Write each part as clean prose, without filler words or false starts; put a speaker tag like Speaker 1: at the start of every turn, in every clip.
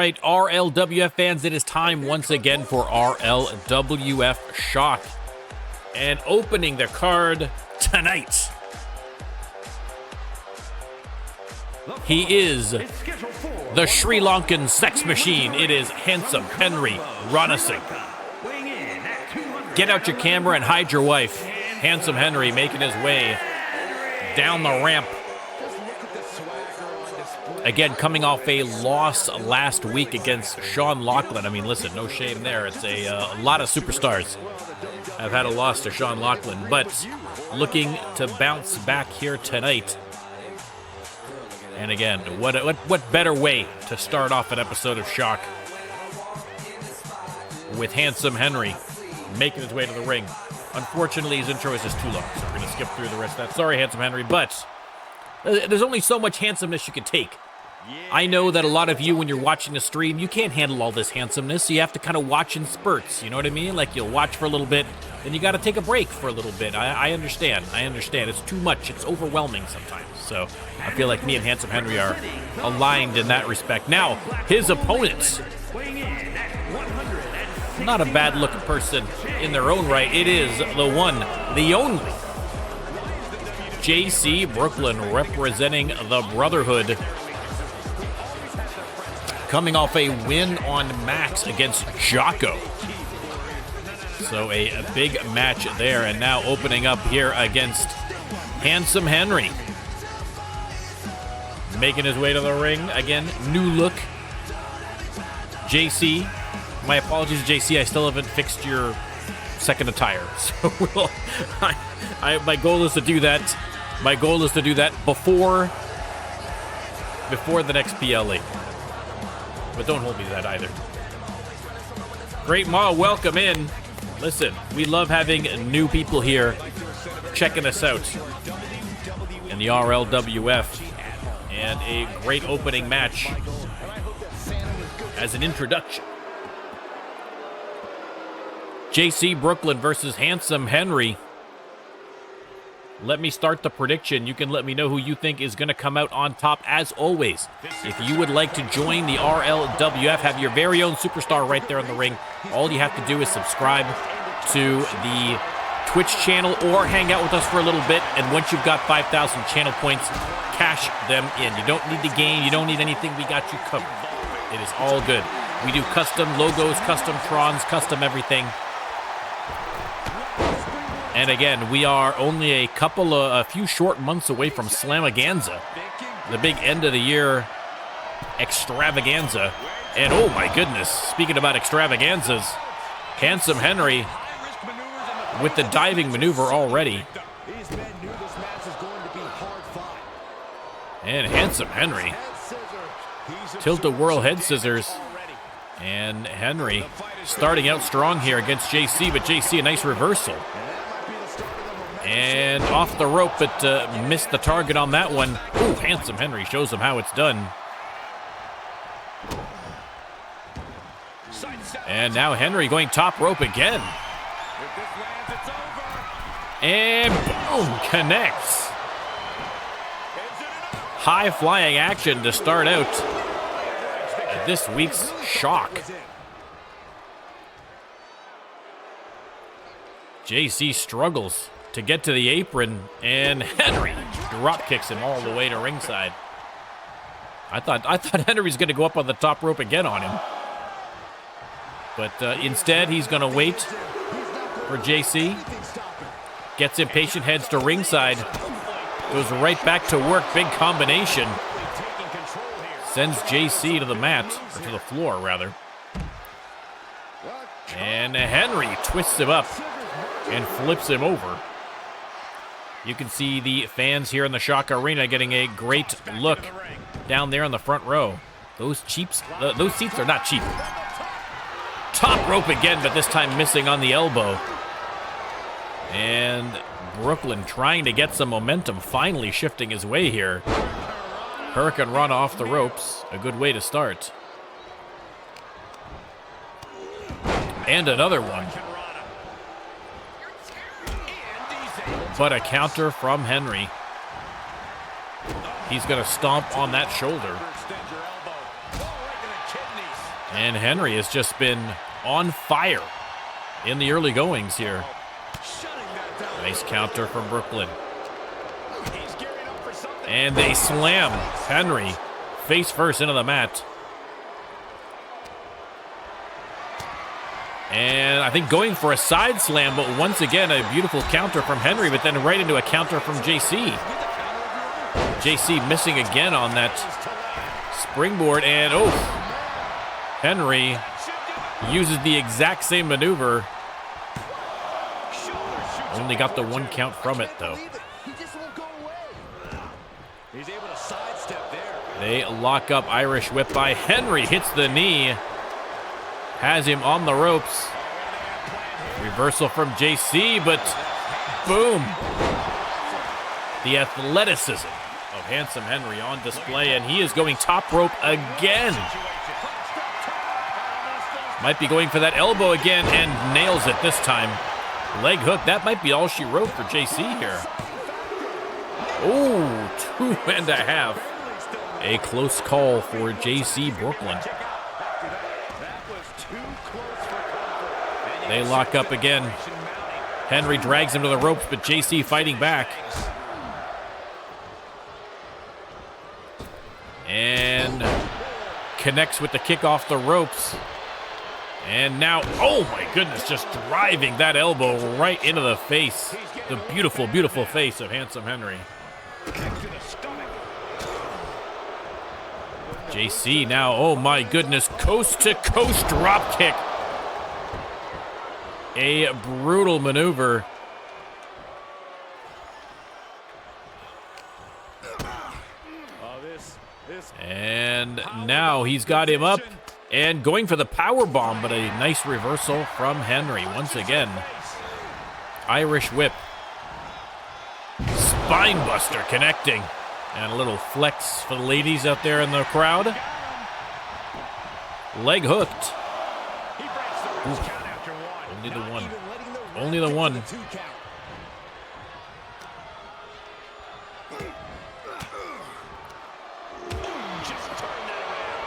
Speaker 1: right, RLWF fans, it is time once again for RLWF Shock. And opening the card tonight, he is the Sri Lankan sex machine. It is handsome Henry Ranasinghe. Get out your camera and hide your wife. Handsome Henry making his way down the ramp. Again, coming off a loss last week against Sean Lochlan. I mean, listen, no shame there. It's a lot of superstars have had a loss to Sean Lochlan, but looking to bounce back here tonight. And again, what better way to start off an episode of Shock with handsome Henry making his way to the ring. Unfortunately, his intro is just too long, so we're going to skip through the rest of that. Sorry, handsome Henry, but there's only so much handsomeness you can take. I know that a lot of you, when you're watching the stream, you can't handle all this handsomeness, so you have to kind of watch in spurts, you know what I mean? Like, you'll watch for a little bit, then you got to take a break for a little bit. I understand. It's too much. It's overwhelming sometimes. So I feel like me and handsome Henry are aligned in that respect. Now, his opponents, not a bad-looking person in their own right. It is the one, the only, JC Brooklyn, representing the Brotherhood, coming off a win on Max against Jocko. So a big match there, and now opening up here against handsome Henry. Making his way to the ring. Again, new look. JC, my apologies, JC, I still haven't fixed your second attire. So my goal is to do that. My goal is to do that before the next PLE. But don't hold me to that either. Great Ma, welcome in. Listen, we love having new people here checking us out in the RLWF. And a great opening match as an introduction. JC Brooklyn versus handsome Henry. Let me start the prediction. You can let me know who you think is going to come out on top. As always, if you would like to join the RLWF, have your very own superstar right there in the ring, all you have to do is subscribe to the Twitch channel or hang out with us for a little bit. And once you've got 5,000 channel points, cash them in. You don't need the game. You don't need anything. We got you covered. It is all good. We do custom logos, custom Trons, custom everything. And again, we are only a few short months away from Slamaganza, the big end of the year extravaganza. And oh my goodness, speaking about extravaganzas, handsome Henry with the diving maneuver already. And handsome Henry, tilt-a-whirl head scissors. And Henry starting out strong here against JC, but JC a nice reversal. And off the rope, but missed the target on that one. Ooh, handsome Henry shows him how it's done. And now Henry going top rope again. And boom, connects. High-flying action to start out this week's Shock. JC struggles to get to the apron, and Henry drop kicks him all the way to ringside. I thought Henry's going to go up on the top rope again on him. But instead, he's going to wait for JC. Gets impatient, heads to ringside. Goes right back to work. Big combination. Sends JC to the mat, or to the floor, rather. And Henry twists him up and flips him over. You can see the fans here in the Shock Arena getting a great look down there in the front row. Those seats are not cheap. Top rope again, but this time missing on the elbow. And Brooklyn trying to get some momentum, finally shifting his way here. Hurricane Rana off the ropes, a good way to start. And another one. But a counter from Henry. He's going to stomp on that shoulder. And Henry has just been on fire in the early goings here. Nice counter from Brooklyn. And they slam Henry face first into the mat. And I think going for a side slam, but once again, a beautiful counter from Henry, but then right into a counter from JC. JC missing again on that springboard, and oh, Henry uses the exact same maneuver. Only got the one count from it, though. They lock up, Irish whip by Henry, hits the knee. Has him on the ropes. Reversal from JC, but boom. The athleticism of Handsome Henry on display, and he is going top rope again. Might be going for that elbow again and nails it this time. Leg hook, that might be all she wrote for JC here. Oh, 2.5. A close call for JC Brooklyn. They lock up again. Henry drags him to the ropes, but JC fighting back. And connects with the kick off the ropes. And now, oh my goodness, just driving that elbow right into the face. The beautiful, beautiful face of Handsome Henry. JC now, oh my goodness, coast to coast drop kick. A brutal maneuver. And now he's got him up and going for the power bomb, but a nice reversal from Henry once again. Irish whip. Spine buster connecting. And a little flex for the ladies out there in the crowd. Leg hooked. Ooh. Only the one. Only the one.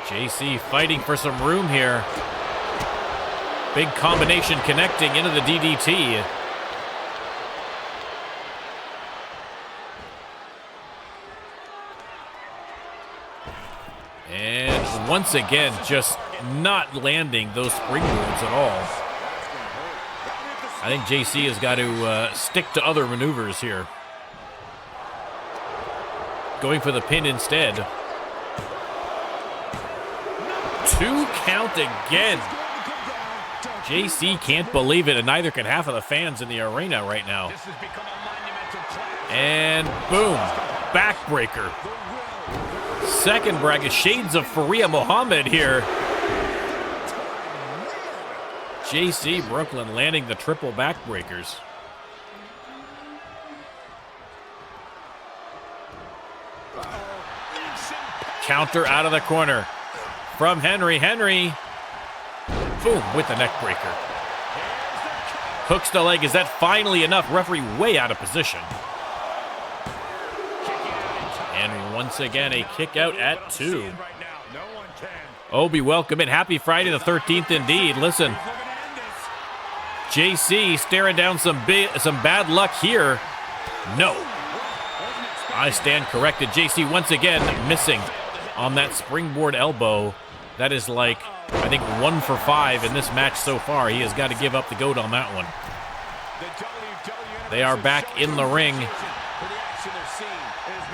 Speaker 1: JC fighting for some room here. Big combination connecting into the DDT. And once again, just not landing those springboards at all. I think JC has got to stick to other maneuvers here. Going for the pin instead. 2 count again. JC can't believe it, and neither can half of the fans in the arena right now. And boom, backbreaker. Second bracket, shades of Faria Muhammad here. JC Brooklyn landing the triple backbreakers. Counter out of the corner from Henry. Henry, boom, with the neck breaker. Hooks the leg. Is that finally enough? Referee way out of position. And once again, a kick out at 2. Obi, welcome in. Happy Friday the 13th indeed. Listen, JC staring down some bad luck here. No. I stand corrected. JC once again missing on that springboard elbow. That is like, I think, 1 for 5 in this match so far. He has got to give up the goat on that one. They are back in the ring.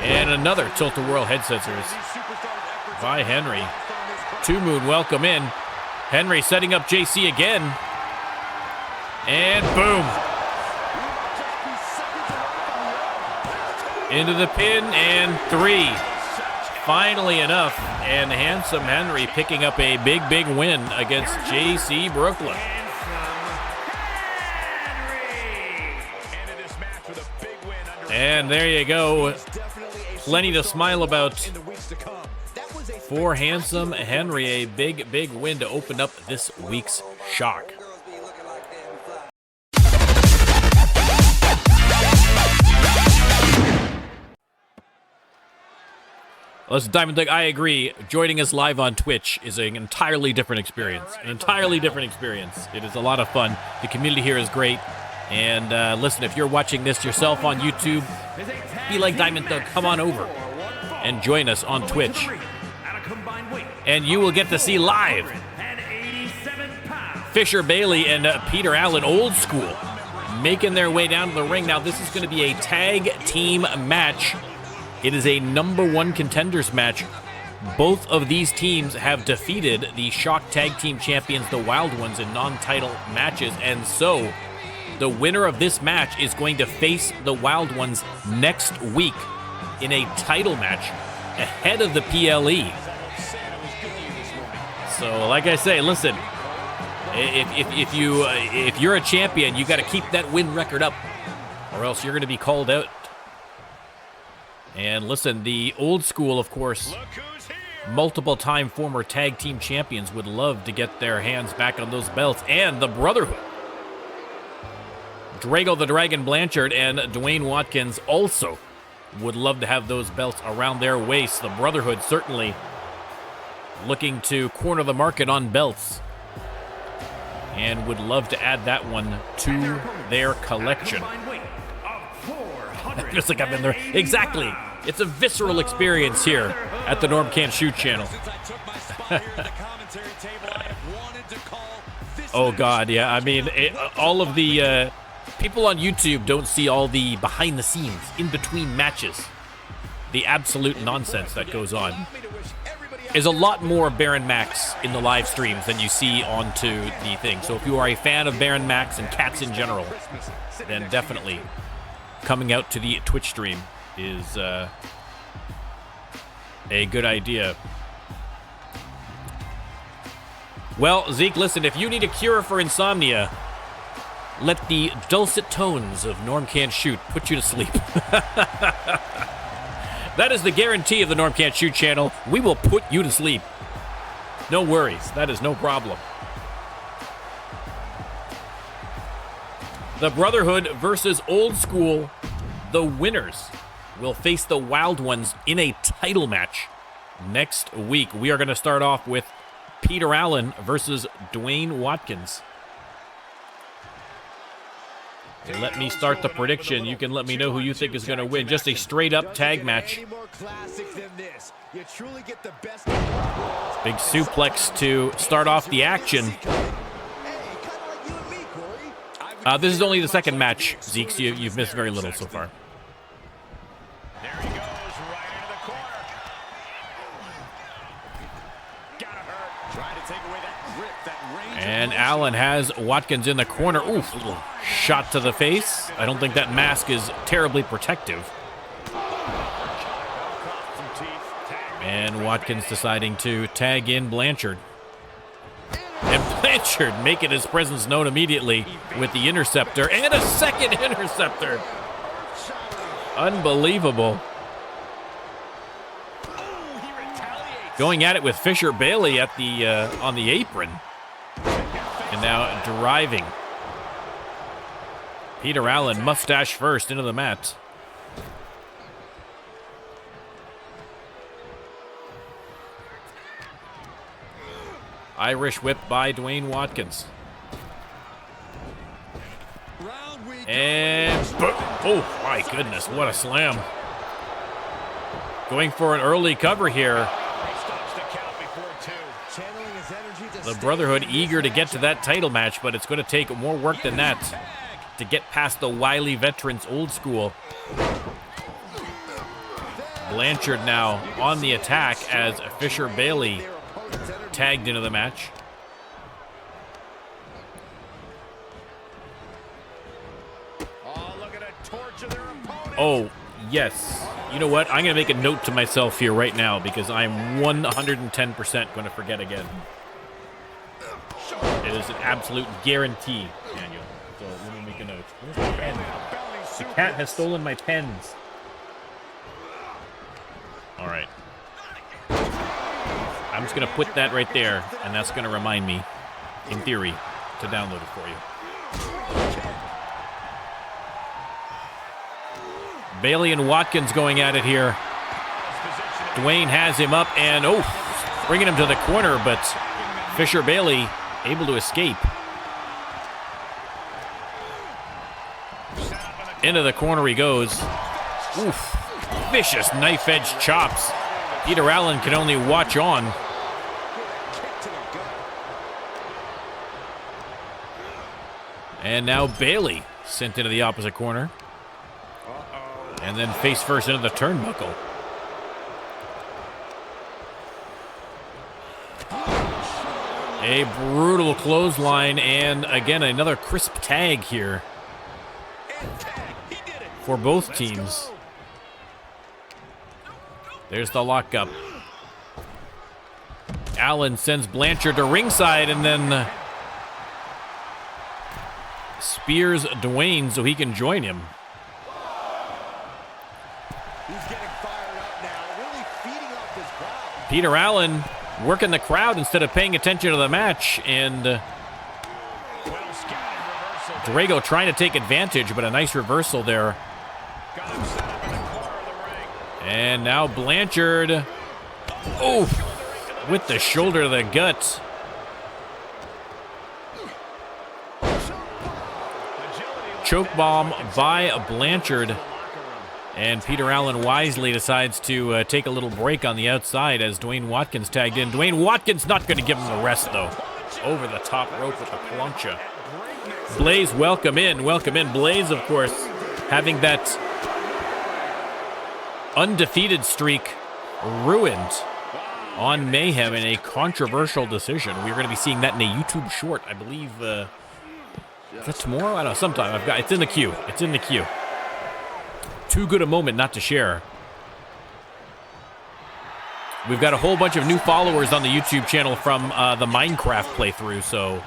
Speaker 1: And another tilt-a-whirl head scissors by Henry. 2 Moon, welcome in. Henry setting up JC again. And boom. Into the pin, and 3. Finally enough, and Handsome Henry picking up a big, big win against JC Brooklyn. And there you go. Plenty to smile about for Handsome Henry. A big, big win to open up this week's Shock. Listen, Diamond Doug, I agree. Joining us live on Twitch is an entirely different experience. An entirely different experience. It is a lot of fun. The community here is great. And listen, if you're watching this yourself on YouTube, be like Diamond Doug, come on over and join us on Twitch. And you will get to see live Fisher Bailey and Peter Allen, old school, making their way down to the ring. Now, this is going to be a tag team match. It is a #1 contenders match. Both of these teams have defeated the Shock Tag Team Champions, the Wild Ones, in non-title matches. And so, the winner of this match is going to face the Wild Ones next week in a title match ahead of the PLE. So, like I say, listen, if you're a champion, you got to keep that win record up, or else you're going to be called out. And listen, the old school, of course, multiple-time former tag team champions would love to get their hands back on those belts. And the Brotherhood, Drago the Dragon Blanchard and Dwayne Watkins, also would love to have those belts around their waists. The Brotherhood certainly looking to corner the market on belts and would love to add that one to their collection. Just like I've been there. Exactly. It's a visceral experience here at the NormCantShoot channel. Oh, God, yeah. I mean, all of the people on YouTube don't see all the behind the scenes, in between matches. The absolute nonsense that goes on. There's a lot more Baron Max in the live streams than you see onto the thing. So if you are a fan of Baron Max and cats in general, then definitely coming out to the Twitch stream is a good idea. Well, Zeke, listen, if you need a cure for insomnia, let the dulcet tones of NormCantShoot put you to sleep. That is the guarantee of the NormCantShoot channel. We will put you to sleep. No worries. That is no problem. The Brotherhood versus Old School. The winners will face the Wild Ones in a title match next week. We are going to start off with Peter Allen versus Dwayne Watkins. Let me start the prediction. You can let me know who you think is going to win. Just a straight-up tag match. Big suplex to start off the action. This is only the second match, Zeke, so you've missed very little so far.
Speaker 2: There he goes, right into the corner. Gotta hurt. Trying to take away that grip, that range.
Speaker 1: And Allen has Watkins in the corner. Oof, little shot to the face. I don't think that mask is terribly protective. And Watkins deciding to tag in Blanchard. And Blanchard making his presence known immediately with the interceptor. And a second interceptor. Unbelievable. Going at it with Fisher Bailey at the on the apron. And now driving. Peter Allen, mustache first, into the mat. Irish whip by Dwayne Watkins. And, oh my goodness, what a slam. Going for an early cover here. The Brotherhood eager to get to that title match, but it's going to take more work than that to get past the wily veterans Old School. Blanchard now on the attack as Fisher Bailey tagged into the match. Oh, yes. You know what? I'm going to make a note to myself here right now because I'm 110% going to forget again. It is an absolute guarantee, Daniel. So let me make a note. Where's my pen? The cat has stolen my pens. All right. I'm just going to put that right there, and that's going to remind me, in theory, to download it for you. Bailey and Watkins going at it here. Dwayne has him up and, bringing him to the corner, but Fisher Bailey able to escape. Into the corner he goes. Oof. Vicious knife edge chops. Peter Allen can only watch on. And now Bailey sent into the opposite corner. And then face first into the turnbuckle. A brutal clothesline, and again another crisp tag here for both teams. There's the lockup. Allen sends Blanchard to ringside and then spears Dwayne so he can join him.
Speaker 2: He's getting fired up now, really feeding off this crowd.
Speaker 1: Peter Allen working the crowd instead of paying attention to the match, and Drago trying to take advantage, but a nice reversal there. And now Blanchard, with the shoulder to the gut. Choke bomb by Blanchard. And Peter Allen wisely decides to take a little break on the outside as Dwayne Watkins tagged in. Dwayne Watkins not going to give him the rest, though. Over the top rope with the plancha. Blaze, welcome in. Blaze, of course, having that undefeated streak ruined on Mayhem in a controversial decision. We're going to be seeing that in a YouTube short, I believe. Is that tomorrow? I don't know. Sometime. It's in the queue. Too good a moment not to share. We've got a whole bunch of new followers on the YouTube channel from the Minecraft playthrough, so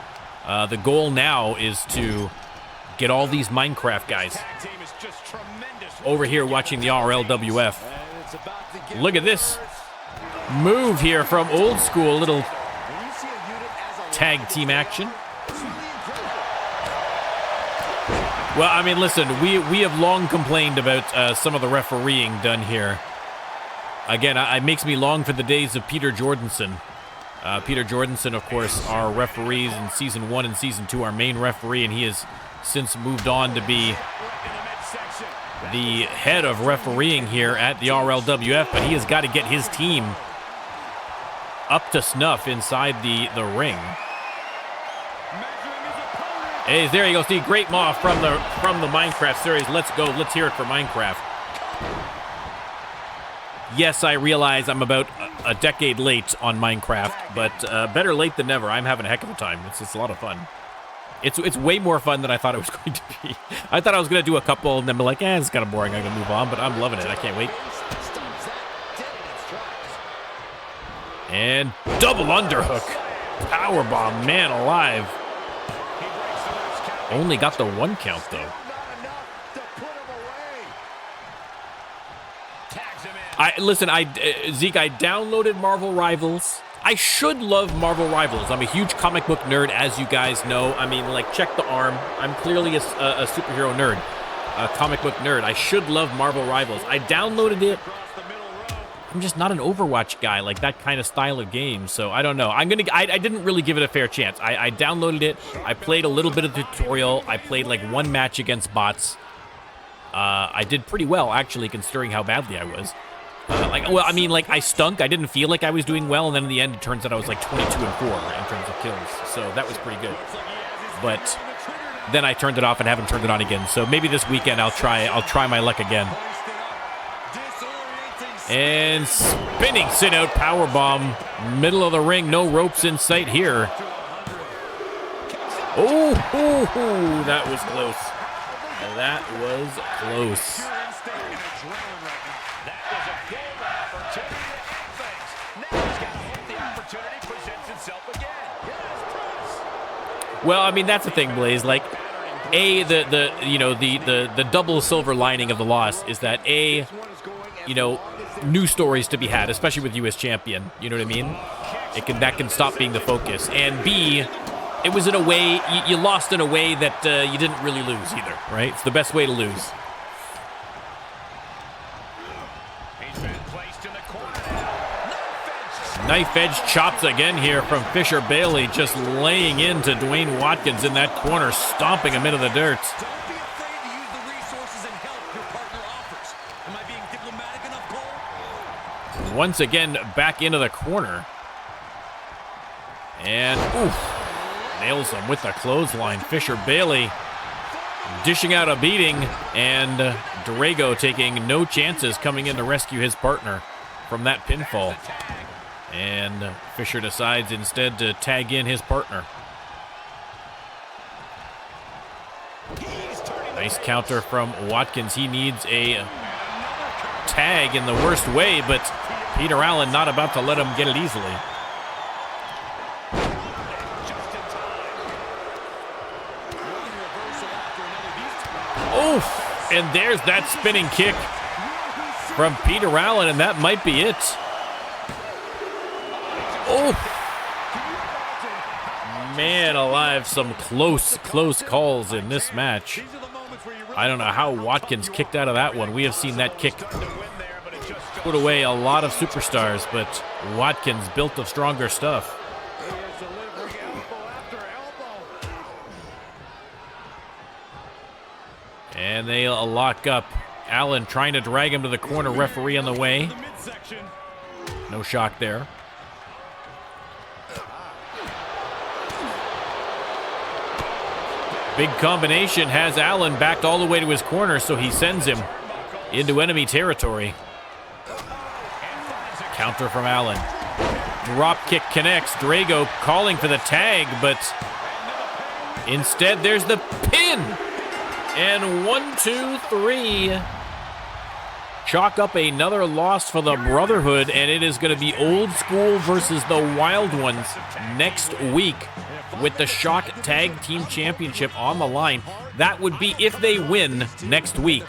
Speaker 1: the goal now is to get all these Minecraft guys over here watching the RLWF. Look at this move here from Old School, little tag team action. Well, I mean, listen, we have long complained about some of the refereeing done here. Again, it makes me long for the days of Peter Jordanson. Peter Jordanson, of course, our referees in Season 1 and Season 2, our main referee, and he has since moved on to be the head of refereeing here at the RLWF, but he has got to get his team up to snuff inside the ring. Hey, there you go. See, great moth from the Minecraft series. Let's go. Let's hear it for Minecraft. Yes, I realize I'm about a decade late on Minecraft, but better late than never. I'm having a heck of a time. It's a lot of fun. It's way more fun than I thought it was going to be. I thought I was going to do a couple and then be like, it's kind of boring. I'm going to move on, but I'm loving it. I can't wait. And double underhook. Powerbomb, man alive. Only got the one count, though. Zeke, I downloaded Marvel Rivals. I should love Marvel Rivals. I'm a huge comic book nerd, as you guys know. I mean, like, check the arm. I'm clearly a superhero nerd, a comic book nerd. I should love Marvel Rivals. I downloaded it. I'm just not an Overwatch guy, like that kind of style of game. So I don't know. I didn't really give it a fair chance. I downloaded it. I played a little bit of the tutorial. I played like one match against bots. I did pretty well, actually, considering how badly I was. I stunk. I didn't feel like I was doing well, and then in the end, it turns out I was like 22-4 in terms of kills. So that was pretty good. But then I turned it off and haven't turned it on again. So maybe this weekend I'll try my luck again. And spinning sit-out powerbomb, middle of the ring, no ropes in sight here. Oh, that was close. That was close. Well, I mean, that's the thing, Blaze. Like, the double silver lining of the loss is that new stories to be had, especially with you as champion. You know what I mean? That can stop being the focus. And B, it was in a way, you lost in a way that you didn't really lose either, right? It's the best way to lose. Knife edge chops again here from Fisher Bailey, just laying into Dwayne Watkins in that corner, stomping him into the dirt.
Speaker 2: Don't be afraid to use the resources and help your partner offers. Am I being diplomatic enough, Cole?
Speaker 1: Once again, back into the corner. And, oof, nails him with the clothesline. Fisher Bailey dishing out a beating, and Drago taking no chances coming in to rescue his partner from that pinfall. And Fisher decides instead to tag in his partner. Nice counter from Watkins. He needs a tag in the worst way, but Peter Allen not about to let him get it easily. Oof! And there's that spinning kick from Peter Allen, and that might be it. Oh, man alive, some close calls in this match. I don't know how Watkins kicked out of that one. We have seen that kick put away a lot of superstars, but Watkins built of stronger stuff. And they lock up. Allen trying to drag him to the corner, referee on the way. No shock there. Big combination has Allen backed all the way to his corner, so he sends him into enemy territory. Counter from Allen. Drop kick connects. Drago calling for the tag, but instead there's the pin. And 1, 2, 3. Chalk up another loss for the Brotherhood, and it is going to be Old School versus the Wild Ones next week with the Shock Tag Team Championship on the line. That would be if they win next week.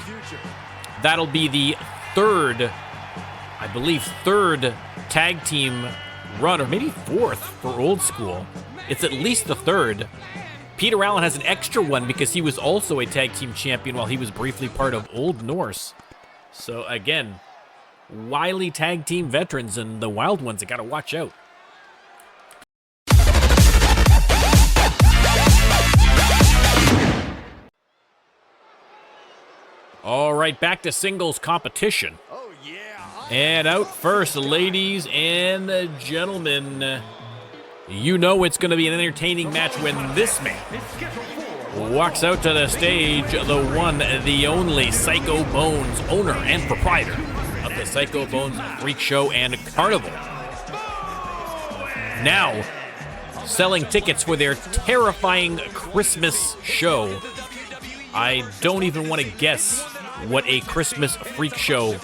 Speaker 1: That'll be the third tag team run, or maybe fourth for Old School. It's at least the third. Peter Allen has an extra one because he was also a tag team champion while he was briefly part of Old Norse. So again, wily tag team veterans and the Wild Ones, I gotta watch out. All right, back to singles competition.
Speaker 2: Oh, yeah.
Speaker 1: And out first, ladies and gentlemen, you know it's going to be an entertaining match when this man walks out to the stage, the one, the only Psycho Bones, owner and proprietor of the Psycho Bones Freak Show and Carnival. Now, selling tickets for their terrifying Christmas show. I don't even want to guess what a Christmas freak show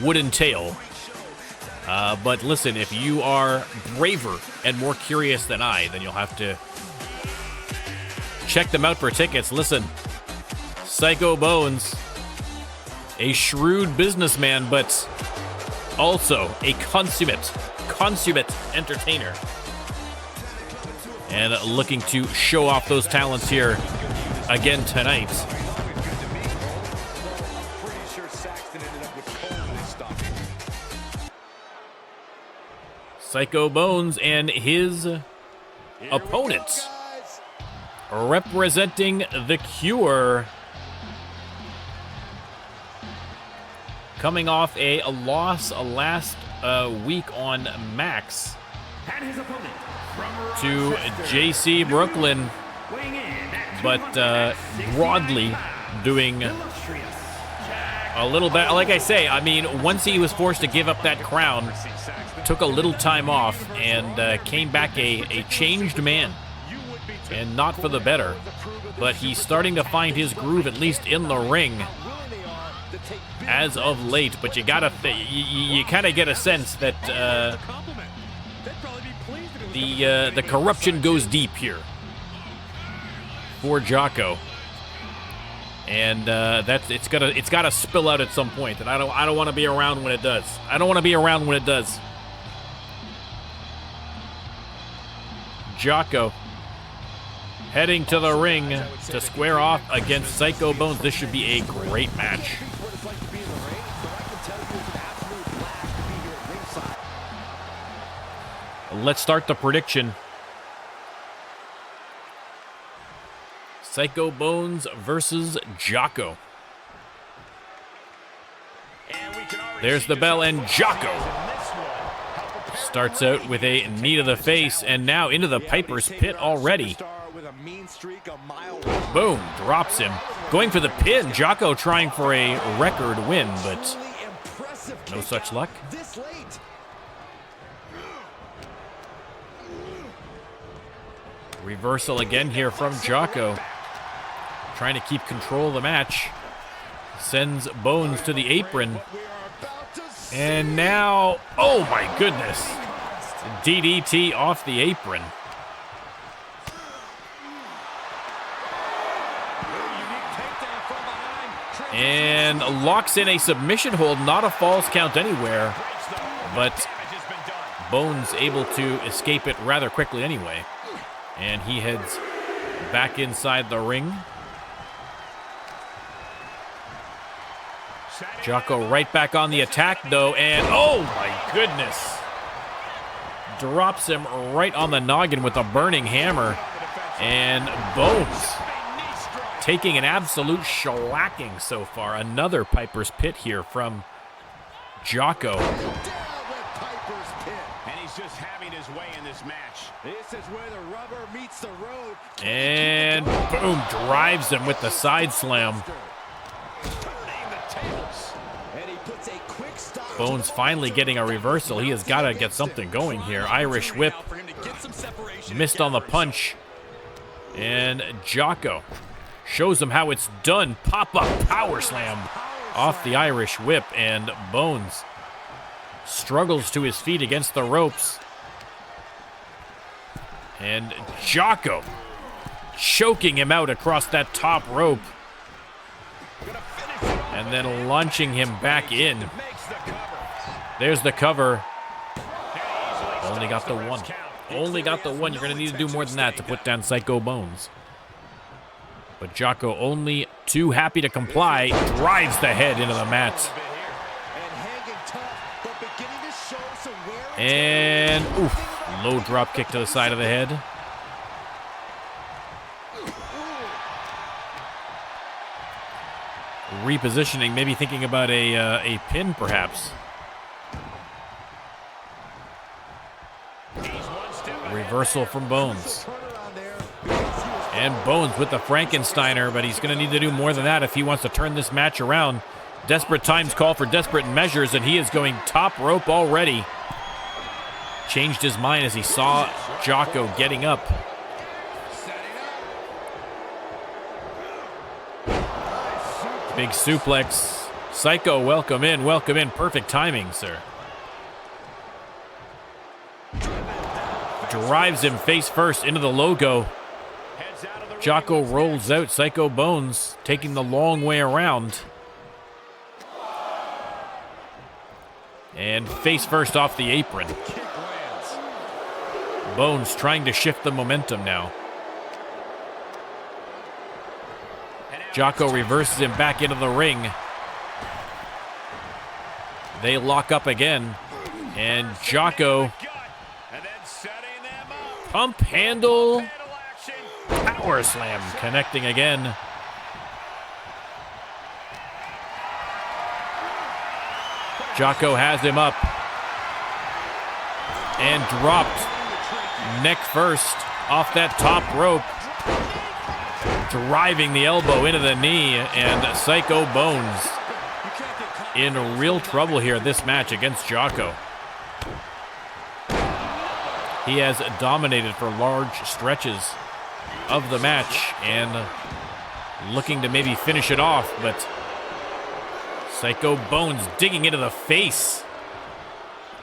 Speaker 1: would entail. But listen, if you are braver and more curious than I, then you'll have to check them out for tickets. Listen, Psycho Bones, a shrewd businessman, but also a consummate entertainer. And looking to show off those talents here again tonight. Psycho Bones and his opponent, representing The Cure, coming off a loss last week on Max to JC Brooklyn, but broadly doing a little bit. Like I say, I mean, once he was forced to give up that crown, took a little time off and came back a changed man, and not for the better, but he's starting to find his groove, at least in the ring as of late. But you gotta you kind of get a sense that the corruption goes deep here for Jocko, and it's gotta spill out at some point, and I don't want to be around when it does. I don't want to be around when it does. Jocko heading to the ring to square off against Psycho Bones. This should be a great match. Let's start the prediction. Psycho Bones versus Jocko. There's the bell, and Jocko starts out with a knee to the face, and now into the Piper's Pit already. Boom, drops him. Going for the pin. Jocko trying for a record win, but no such luck. Reversal again here from Jocko. Trying to keep control of the match. Sends Bones to the apron. And now, oh my goodness. DDT off the apron. And locks in a submission hold, not a false count anywhere. But Bones able to escape it rather quickly anyway. And he heads back inside the ring. Jocko right back on the attack, though, and oh my goodness. Drops him right on the noggin with a burning hammer. And Bones taking an absolute shellacking so far. Another Piper's Pit here from Jocko.
Speaker 3: And he's just having his way in this match. This is where the rubber meets the road.
Speaker 1: And boom, drives him with the side slam. Bones finally getting a reversal. He has got to get something going here. Irish whip. Missed on the punch. And Jocko shows him how it's done. Pop-up power slam off the Irish whip. And Bones struggles to his feet against the ropes. And Jocko choking him out across that top rope. And then launching him back in. There's the cover. Only got the one. Only got the one. You're going to need to do more than that to put down Psycho Bones. But Jocko only too happy to comply. Drives the head into the mat. And oof, low drop kick to the side of the head. Repositioning, maybe thinking about a pin perhaps. Reversal from Bones. And Bones with the Frankensteiner, but he's going to need to do more than that if he wants to turn this match around. Desperate times call for desperate measures, and he is going top rope already. Changed his mind as he saw Jocko getting up. Big suplex. Psycho, welcome in, welcome in. Perfect timing, sir. Drives him face first into the logo. Jocko rolls out. Psycho Bones taking the long way around. And face first off the apron. Bones trying to shift the momentum now. Jocko reverses him back into the ring. They lock up again. And Jocko, pump handle, power slam, connecting again. Jocko has him up. And dropped neck first off that top rope. Driving the elbow into the knee, and Psycho Bones in real trouble here this match against Jocko. He has dominated for large stretches of the match and looking to maybe finish it off, but Psycho Bones digging into the face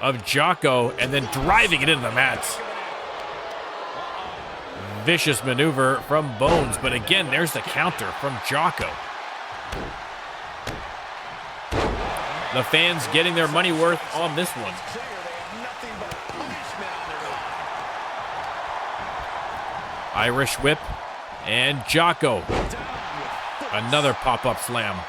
Speaker 1: of Jocko and then driving it into the mat. Vicious maneuver from Bones, but again, there's the counter from Jocko. The fans getting their money worth on this one. Irish whip, and Jocko. Another pop-up slam.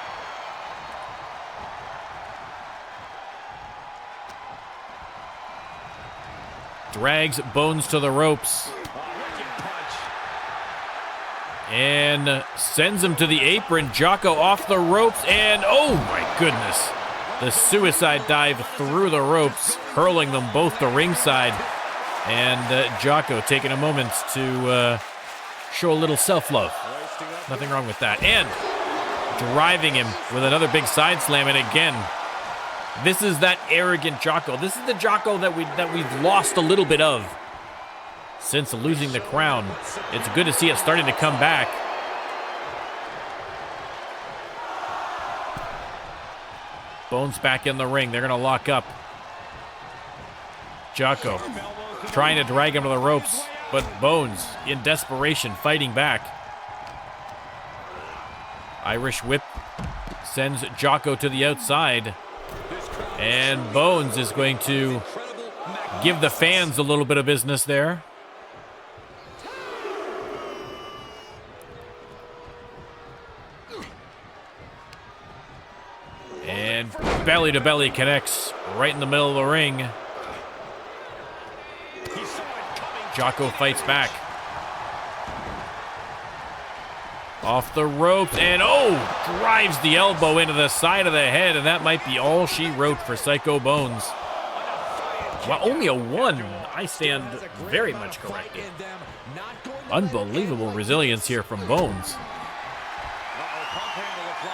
Speaker 1: Drags Bones to the ropes. And sends him to the apron. Jocko off the ropes, and oh my goodness. The suicide dive through the ropes, hurling them both to ringside. And Jocko taking a moment to show a little self-love. Nothing wrong with that. And driving him with another big side slam, and again, this is that arrogant Jocko. This is the Jocko that we've lost a little bit of since losing the crown. It's good to see it starting to come back. Bones back in the ring. They're going to lock up. Jocko trying to drag him to the ropes, but Bones, in desperation, fighting back. Irish whip sends Jocko to the outside. And Bones is going to give the fans a little bit of business there. And belly to belly connects right in the middle of the ring. Jocko fights back. Off the ropes, and oh, drives the elbow into the side of the head, and that might be all she wrote for Psycho Bones. Well, only a 1. I stand very much corrected. Unbelievable resilience here from Bones.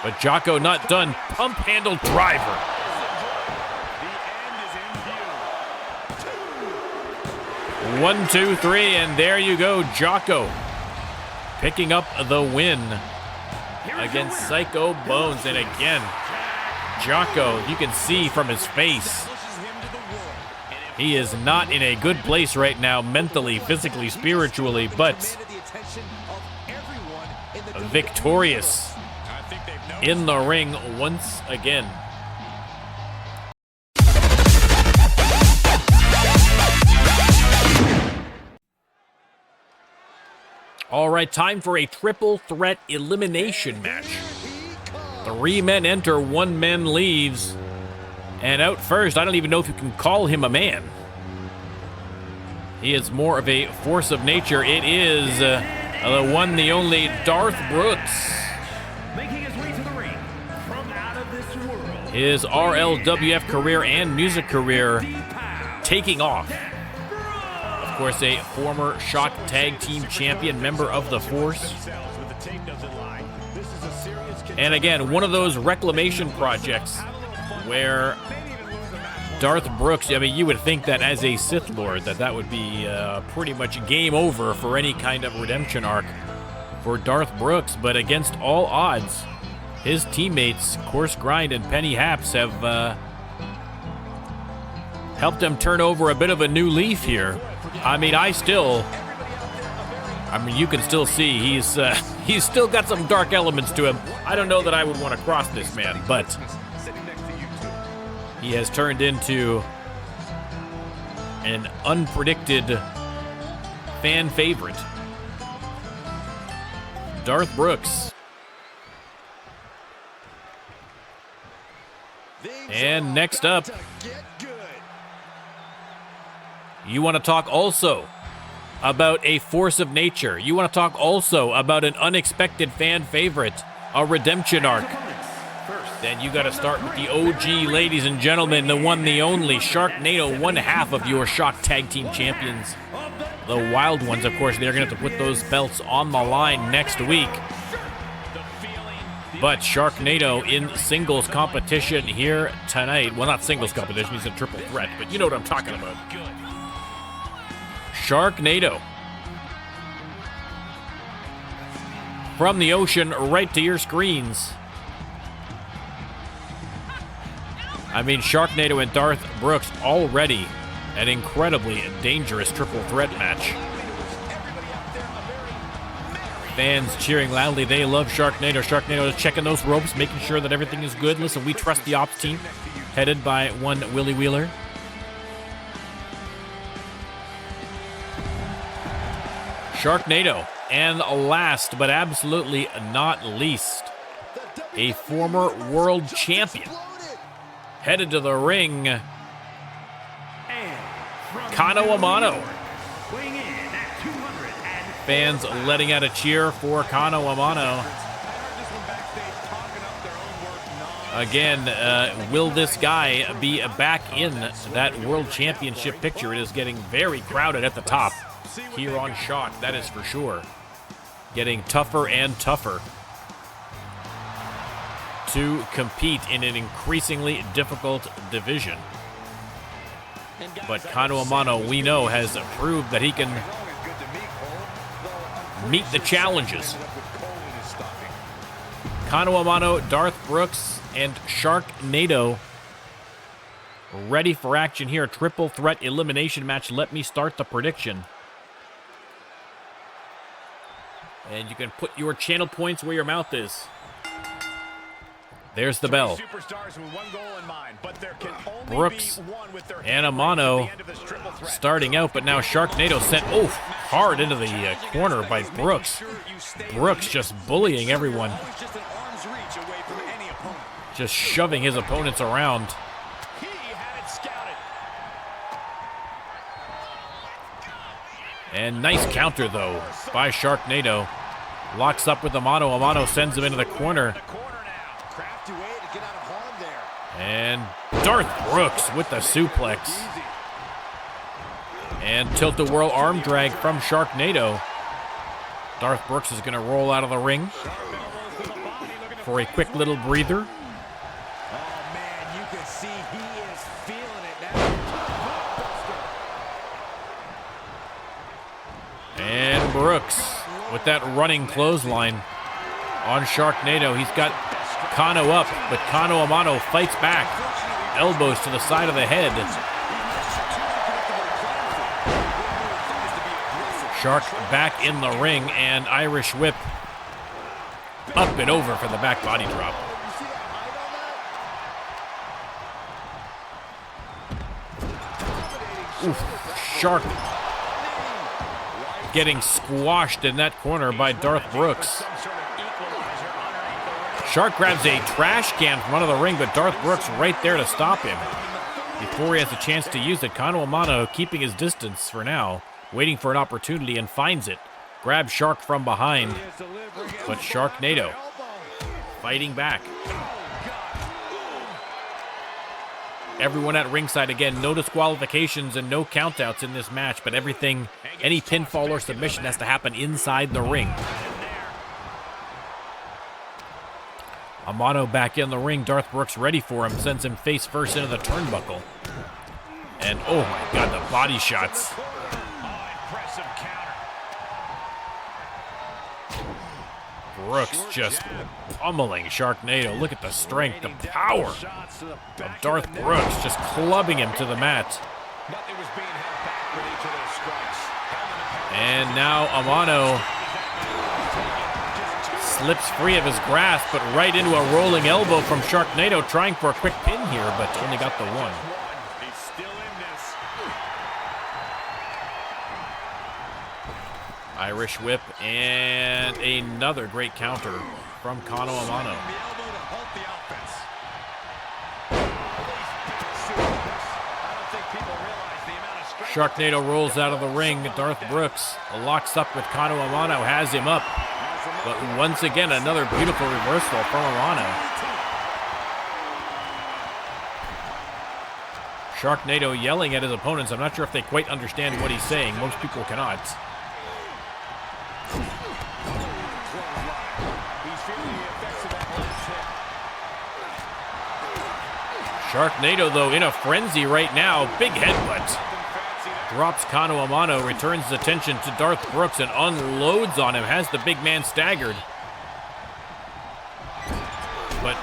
Speaker 1: But Jocko not done. Pump handle driver. 1, 2, 3, and there you go, Jocko picking up the win against Psycho Bones. And again, Jocko, you can see from his face, he is not in a good place right now, mentally, physically, spiritually, but victorious in the ring once again. All right, time for a triple threat elimination match. 3 men enter, 1 man leaves. And out first, I don't even know if you can call him a man. He is more of a force of nature. It is the one, the only Darth Brooks.
Speaker 4: Making his way to the ring from out of this world.
Speaker 1: His RLWF career and music career taking off. Of course, a former Shock Tag Team Champion, member of the Force. And again, one of those reclamation projects where Darth Brooks, I mean, you would think that as a Sith Lord, that would be pretty much game over for any kind of redemption arc for Darth Brooks. But against all odds, his teammates, Course Grind and Penny Haps, have helped him turn over a bit of a new leaf here. I mean, you can still see he's still got some dark elements to him. I don't know that I would want to cross this man, but he has turned into an unpredicted fan favorite. Darth Brooks. And next up, you want to talk also about a force of nature. You want to talk also about an unexpected fan favorite, a redemption arc. Then you got to start with the OG, ladies and gentlemen, the one, the only, Sharknado, one half of your Shock Tag Team Champions. The Wild Ones, of course, they're going to have to put those belts on the line next week. But Sharknado in singles competition here tonight. Well, not singles competition, he's a triple threat, but you know what I'm talking about. Sharknado. From the ocean right to your screens. I mean, Sharknado and Darth Brooks already an incredibly dangerous triple threat match. Fans cheering loudly. They love Sharknado. Sharknado is checking those ropes, making sure that everything is good. Listen, we trust the ops team, headed by one Willie Wheeler. Sharknado. And last but absolutely not least, a former world champion headed to the ring, Kano Amano.
Speaker 4: weighing in at 250.
Speaker 1: Fans letting out a cheer for Kano Amano. Again, will this guy be back in that World Championship picture? It is getting very crowded at the top here on Shock, that is for sure. Getting tougher and tougher to compete in an increasingly difficult division. But Kano Amano, we know, has proved that he can meet the challenges. Kano Amano, Darth Brooks, and Sharknado ready for action here. Triple threat elimination match. Let me start the prediction. And you can put your channel points where your mouth is. There's the bell. Brooks and Amano starting out, but now Sharknado sent hard into the corner by Brooks. Brooks just bullying everyone. Just shoving his opponents around. And nice counter, though, by Sharknado. Locks up with Amano. Amano sends him into the corner. And Darth Brooks with the suplex. And tilt-a-whirl arm drag from Sharknado. Darth Brooks is going to roll out of the ring for a quick little breather.
Speaker 2: Oh, man, you can see he is feeling it now.
Speaker 1: And Brooks with that running clothesline on Sharknado. He's got Kano up, but Kano Amano fights back. Elbows to the side of the head. Shark back in the ring, and Irish whip up and over for the back body drop. Shark getting squashed in that corner by Darth Brooks. Shark grabs a trash can from under the ring, but Darth Brooks right there to stop him before he has a chance to use it. Kano Amano keeping his distance for now, waiting for an opportunity, and finds it. Grabs Shark from behind, but Sharknado fighting back. Everyone at ringside again, no disqualifications and no countouts in this match, but everything, any pinfall or submission has to happen inside the ring. Amano back in the ring. Darth Brooks ready for him. Sends him face first into the turnbuckle. And oh my God, the body shots. Brooks just pummeling Sharknado. Look at the strength, the power of Darth Brooks, just clubbing him to the mat. And now Amano slips free of his grasp, but right into a rolling elbow from Sharknado, trying for a quick pin here, but only got the one. Irish whip, and another great counter from Kano Amano. Sharknado rolls out of the ring. Darth Brooks locks up with Kano Amano, has him up. But once again, another beautiful reversal from Amano. Sharknado yelling at his opponents. I'm not sure if they quite understand what he's saying. Most people cannot. Sharknado, though, in a frenzy right now. Big headbutt. Drops Kano Amano, returns his attention to Darth Brooks and unloads on him. Has the big man staggered. But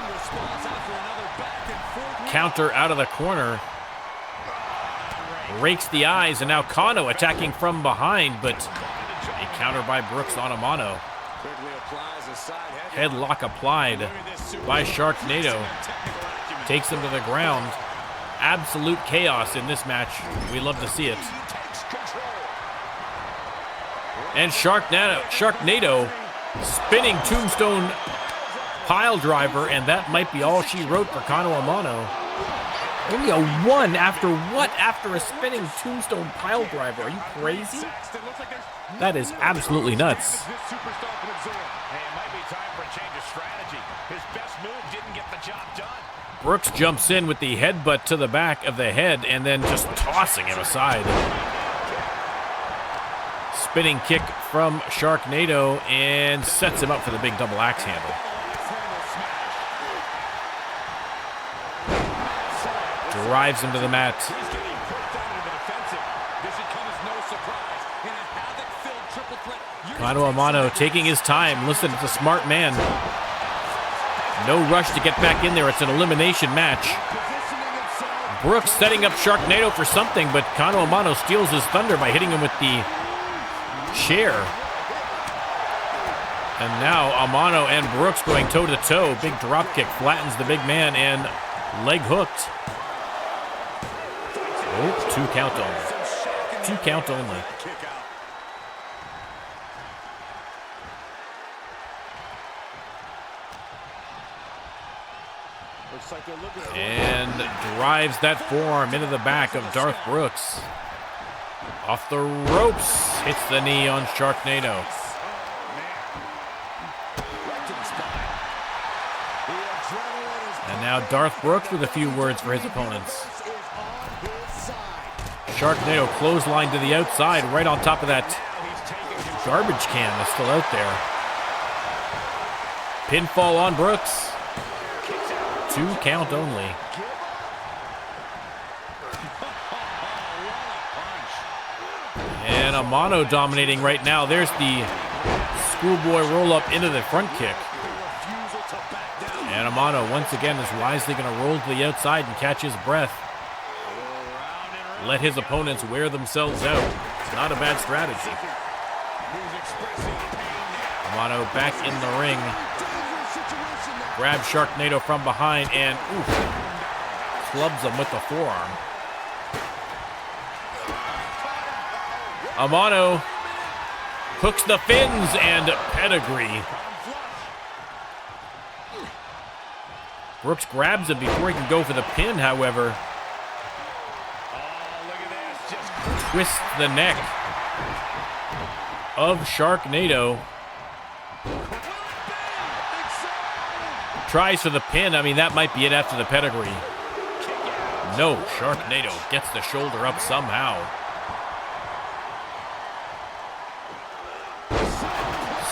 Speaker 1: counter out of the corner. Rakes the eyes, and now Kano attacking from behind, but a counter by Brooks on Amano. Headlock applied by Sharknado. Takes him to the ground. Absolute chaos in this match. We love to see it. And Sharknado spinning tombstone pile driver, and that might be all she wrote for Kano Amano. Only a 1 after what? After a spinning tombstone pile driver. Are you crazy? That is absolutely nuts.
Speaker 3: Hey, it might be time for a change of strategy. His best move didn't get the job done.
Speaker 1: Brooks jumps in with the headbutt to the back of the head and then just tossing him aside. Spinning kick from Sharknado and sets him up for the big double axe handle. Drives him to the mat. Kano Amano taking his time. Listen, it's a smart man. No rush to get back in there. It's an elimination match. Brooks setting up Sharknado for something, but Kano Amano steals his thunder by hitting him with the chair. And now Amano and Brooks going toe-to-toe. Big drop kick flattens the big man and leg hooked. Oh, 2 count only. 2 count only. And drives that forearm into the back of Darth Brooks. Off the ropes, hits the knee on Sharknado. And now Darth Brooks with a few words for his opponents. Sharknado clothesline to the outside, right on top of that garbage can that's still out there. Pinfall on Brooks. 2 count only. And Amano dominating right now. There's the schoolboy roll-up into the front kick. And Amano once again is wisely going to roll to the outside and catch his breath. Let his opponents wear themselves out. It's not a bad strategy. Amano back in the ring. Grabs Sharknado from behind and clubs him with the forearm. Amano hooks the fins and pedigree. Brooks grabs him before he can go for the pin, however. Twists the neck of Sharknado. Tries for the pin. I mean, that might be it after the pedigree. No, Sharknado gets the shoulder up somehow.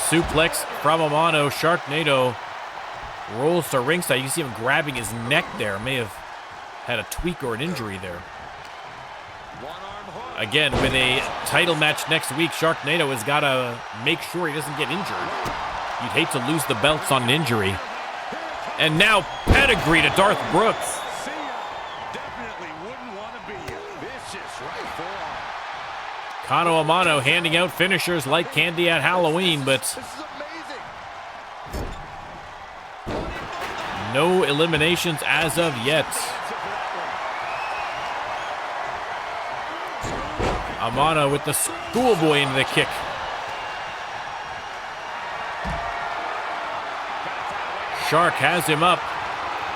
Speaker 1: Suplex from Amano. Sharknado rolls to ringside. You can see him grabbing his neck there. May have had a tweak or an injury there. Again, with a title match next week, Sharknado has got to make sure he doesn't get injured. You'd hate to lose the belts on an injury. And now pedigree to Darth Brooks. Kano Amano handing out finishers like candy at Halloween, but no eliminations as of yet. Amano with the schoolboy into the kick. Shark has him up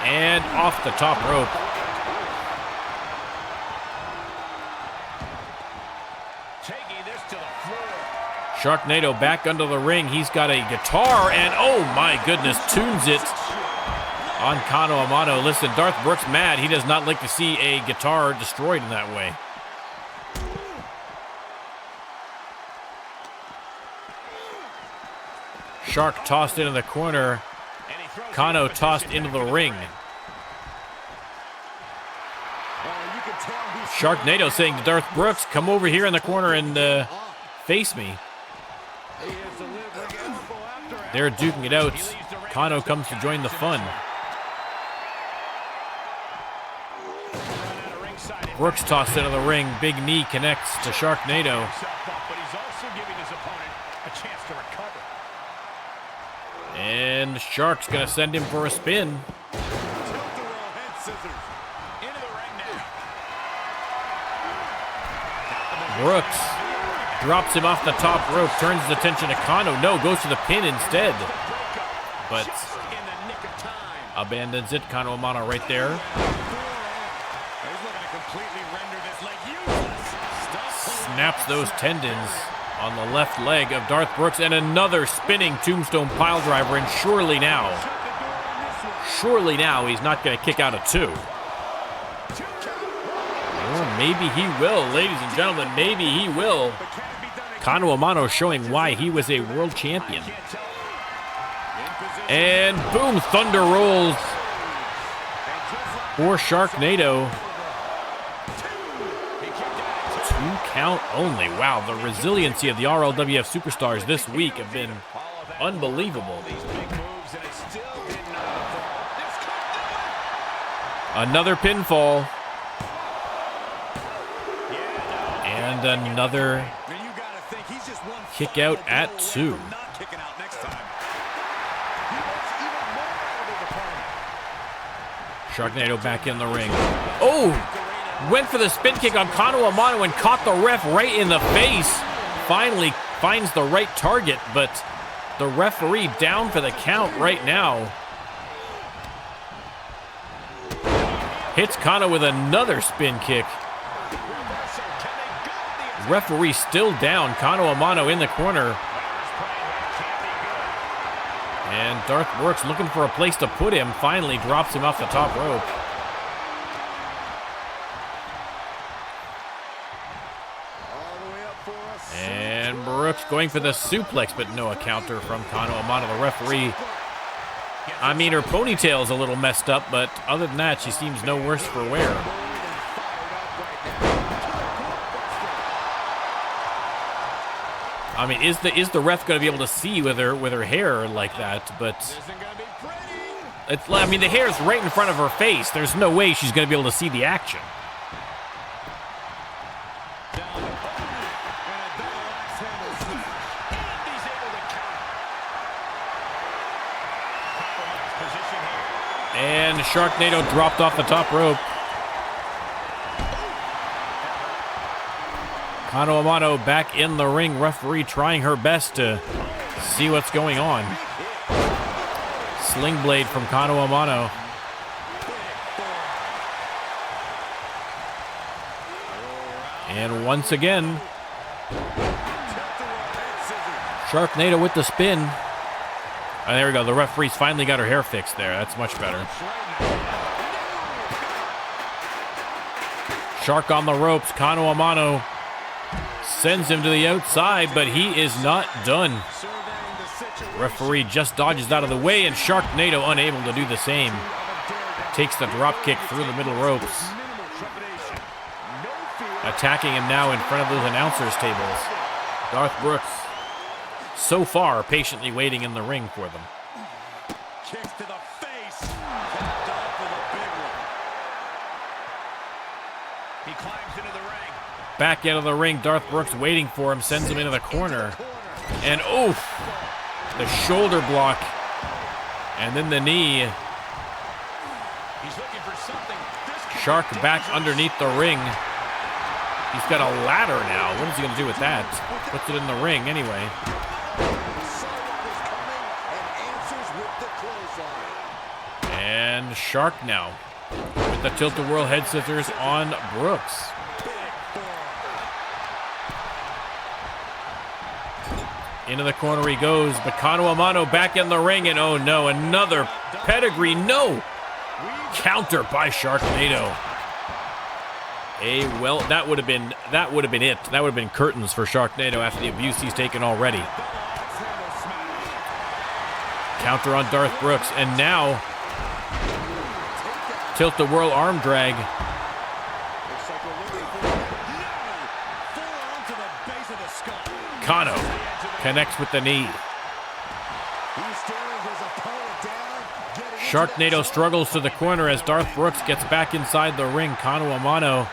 Speaker 1: and off the top rope.
Speaker 3: Taking this to the floor.
Speaker 1: Sharknado back under the ring. He's got a guitar and, oh my goodness, tunes it on Kano Amano. Listen, Darth Brooks mad. He does not like to see a guitar destroyed in that way. Shark tossed into the corner. Kano tossed into the ring. Sharknado saying to Darth Brooks, come over here in the corner and face me. They're duking it out. Kano comes to join the fun. Brooks tossed into the ring. Big knee connects to Sharknado. And Shark's going to send him for a spin. Brooks drops him off the top rope, turns his attention to Kano. No, goes to the pin instead. But abandons it. Kano Amano right there.
Speaker 3: completely render this leg useless.
Speaker 1: Snaps those tendons on the left leg of Darth Brooks, and another spinning tombstone pile driver, and surely now he's not going to kick out a 2. Or maybe he will, ladies and gentlemen, maybe he will. Kano Amano showing why he was a world champion. And boom, thunder rolls for Sharknado. 2 count only. Wow, the resiliency of the RLWF superstars this week have been unbelievable. Another pinfall. And another kick out at 2. Sharknado back in the ring. Oh! Went for the spin kick on Kano Amano and caught the ref right in the face. Finally finds the right target, but the referee down for the count right now. Hits Kano with another spin kick. Referee still down. Kano Amano in the corner. And Darth Brooks looking for a place to put him. Finally drops him off the top rope. And Brooks going for the suplex, but no counter from Kano Amano. The referee, I mean, her ponytail's a little messed up, but other than that, she seems no worse for wear. I mean, is the ref going to be able to see with her hair like that? But it's, I mean, the hair's right in front of her face. There's no way she's going to be able to see the action. And Sharknado dropped off the top rope. Kano Amano back in the ring. Referee trying her best to see what's going on. Sling blade from Kano Amano. And once again, Sharknado with the spin. Oh, there we go. The referee's finally got her hair fixed there. That's much better. Shark on the ropes. Kano Amano sends him to the outside, but he is not done. Referee just dodges out of the way, and Sharknado unable to do the same. Takes the drop kick through the middle ropes. Attacking him now in front of those announcers' tables. Darth Brooks, so far, patiently waiting in the ring for them.
Speaker 2: Kicks to the face. Capped off with a big one.
Speaker 3: He climbs into the ring.
Speaker 1: Back out of the ring, Darth Brooks waiting for him, sends him into the corner. And oof, the shoulder block. And then the knee.
Speaker 3: He's looking for something.
Speaker 1: Shark back underneath the ring. He's got a ladder now. What is he going to do with that? Puts it in the ring anyway. And Shark now with the tilt-a-whirl head scissors on Brooks. Into the corner he goes, but Kano Amano back in the ring, and oh no, another pedigree, no! Counter by Sharknado. Well, that would have been it. That would have been curtains for Sharknado after the abuse he's taken already. Counter on Darth Brooks, and now tilt-a-whirl arm drag. Kano connects with the knee. Sharknado struggles to the corner as Darth Brooks gets back inside the ring. Kano Amano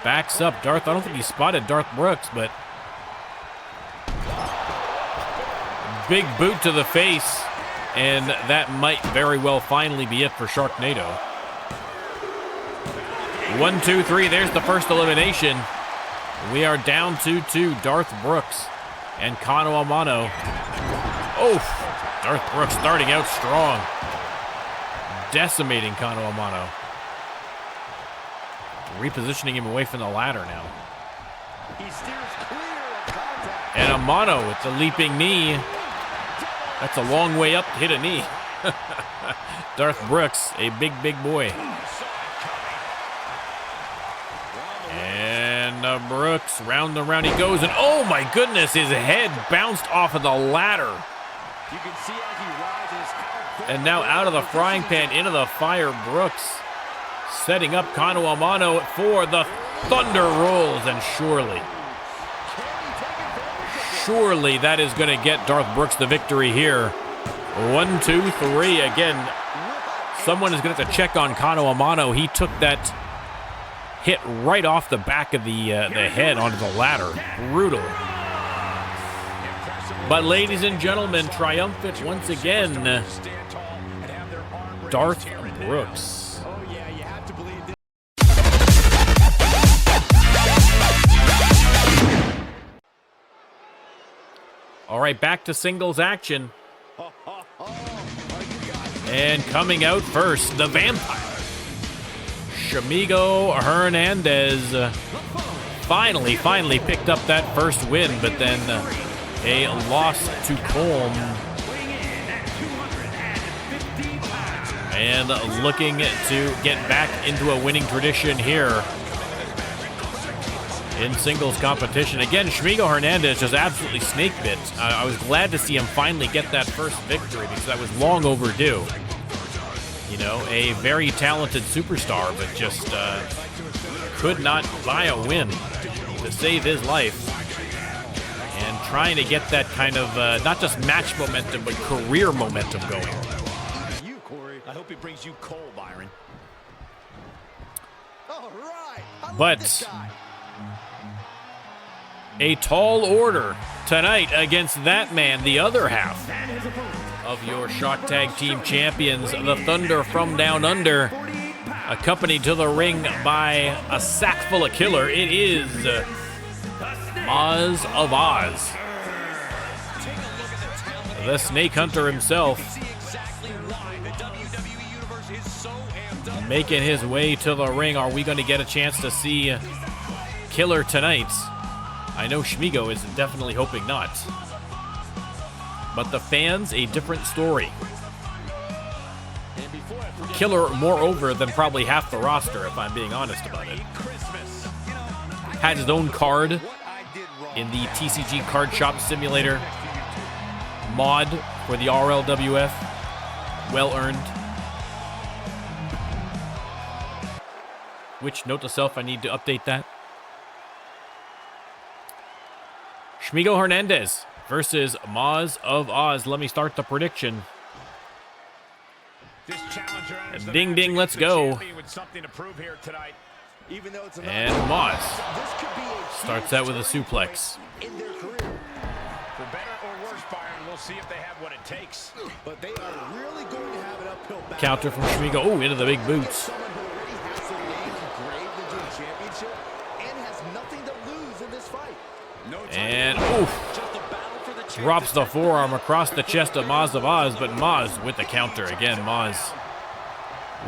Speaker 1: backs up. I don't think he spotted Darth Brooks, but big boot to the face, and that might very well finally be it for Sharknado. 1, 2, 3, there's the first elimination. We are down 2-2, Darth Brooks and Kano Amano. Oh, Darth Brooks starting out strong. Decimating Kano Amano. Repositioning him away from the ladder now.
Speaker 4: He steers clear of contact.
Speaker 1: And a mono with the leaping knee. That's a long way up to hit a knee. Darth Brooks, a big, big boy. And Brooks, round and round he goes. And oh my goodness, his head bounced off of the ladder.
Speaker 4: You can see as he rises.
Speaker 1: And now out of the frying pan into the fire, Brooks. Setting up Kano a Mano for the Thunder Rolls. And surely that is going to get Darth Brooks the victory here. 1, 2, 3. Again, someone is going to have to check on Kano a Mano. He took that hit right off the back of the head onto the ladder. Brutal. But ladies and gentlemen, triumphant once again, Darth Brooks. All right, back to singles action. And coming out first, the Vampire. Shamigo Hernandez finally picked up that first win, but then a loss to Colm. And looking to get back into a winning tradition here in singles competition. Again, Shamigo Hernandez just absolutely snake bit. I was glad to see him finally get that first victory because that was long overdue. You know, a very talented superstar, but just could not buy a win to save his life. And trying to get that kind of, not just match momentum, but career momentum going.
Speaker 4: You, Corey. I hope he brings you coal, Byron. All right.
Speaker 1: But a tall order tonight against that man, the other half of your Shock Tag Team champions, the Thunder from Down Under, accompanied to the ring by a sack full of killer. It is Oz of Oz, the Snake Hunter himself, making his way to the ring. Are we going to get a chance to see Killer tonight? I know Shamigo is definitely hoping not. But the fans, a different story. Killer more over than probably half the roster, if I'm being honest about it. Had his own card in the TCG Card Shop Simulator mod for the RLWF. Well earned. Which, note to self, I need to update that. Shamigo Hernandez versus Maz of Oz. Let me start the prediction. And ding, ding, let's go. And Maz starts out with a suplex.
Speaker 3: For better or worse, Byron, we'll see if they have what it takes.
Speaker 4: But they are really going to have an uphill battle.
Speaker 1: Counter from Shamigo. Oh, into the big boots.
Speaker 4: Someone who already has their name engraved into a championship and has nothing to lose in this fight.
Speaker 1: And oof, drops the forearm across the chest of Maz of Oz, but Maz with the counter. Again, Maz,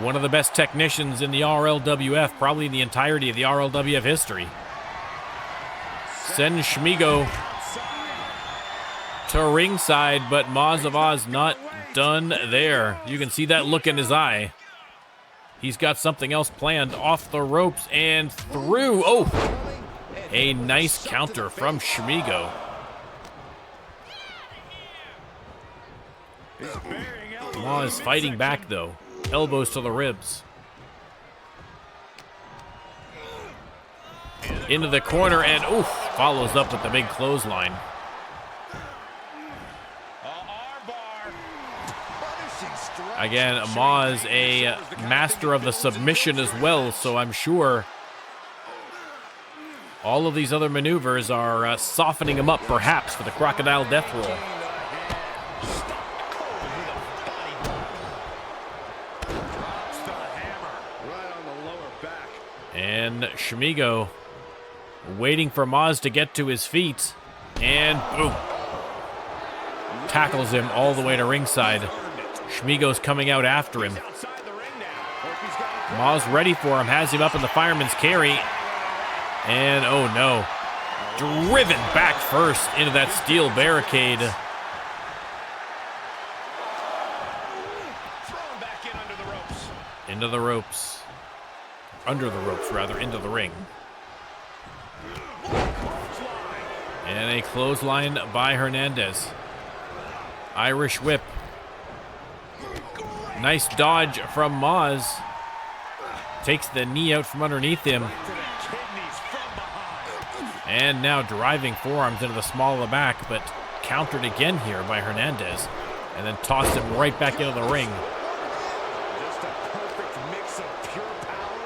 Speaker 1: one of the best technicians in the RLWF, probably in the entirety of the RLWF history. Sends Shamigo to ringside, but Maz of Oz not done there. You can see that look in his eye. He's got something else planned. Off the ropes and through. Oh! A nice counter from Shamigo. Maz fighting back, though. Elbows to the ribs. Into the corner, and oof, follows up with the big clothesline. Again, Maz, a master of the submission as well, so I'm sure all of these other maneuvers are softening him up, perhaps, for the Crocodile Death Roll. And Shamigo waiting for Maz to get to his feet, and boom. Tackles him all the way to ringside. Shamigo's coming out after him. Maz ready for him, has him up in the fireman's carry. And oh no, driven back first into that steel barricade.
Speaker 3: Thrown back in under the ropes.
Speaker 1: Into the ropes. Under the ropes, rather, into the ring. And a clothesline by Hernandez. Irish whip. Nice dodge from Maz. Takes the knee out from underneath him. And now driving forearms into the small of the back, but countered again here by Hernandez. And then tossed him right back into the ring.
Speaker 4: Just a perfect mix of pure power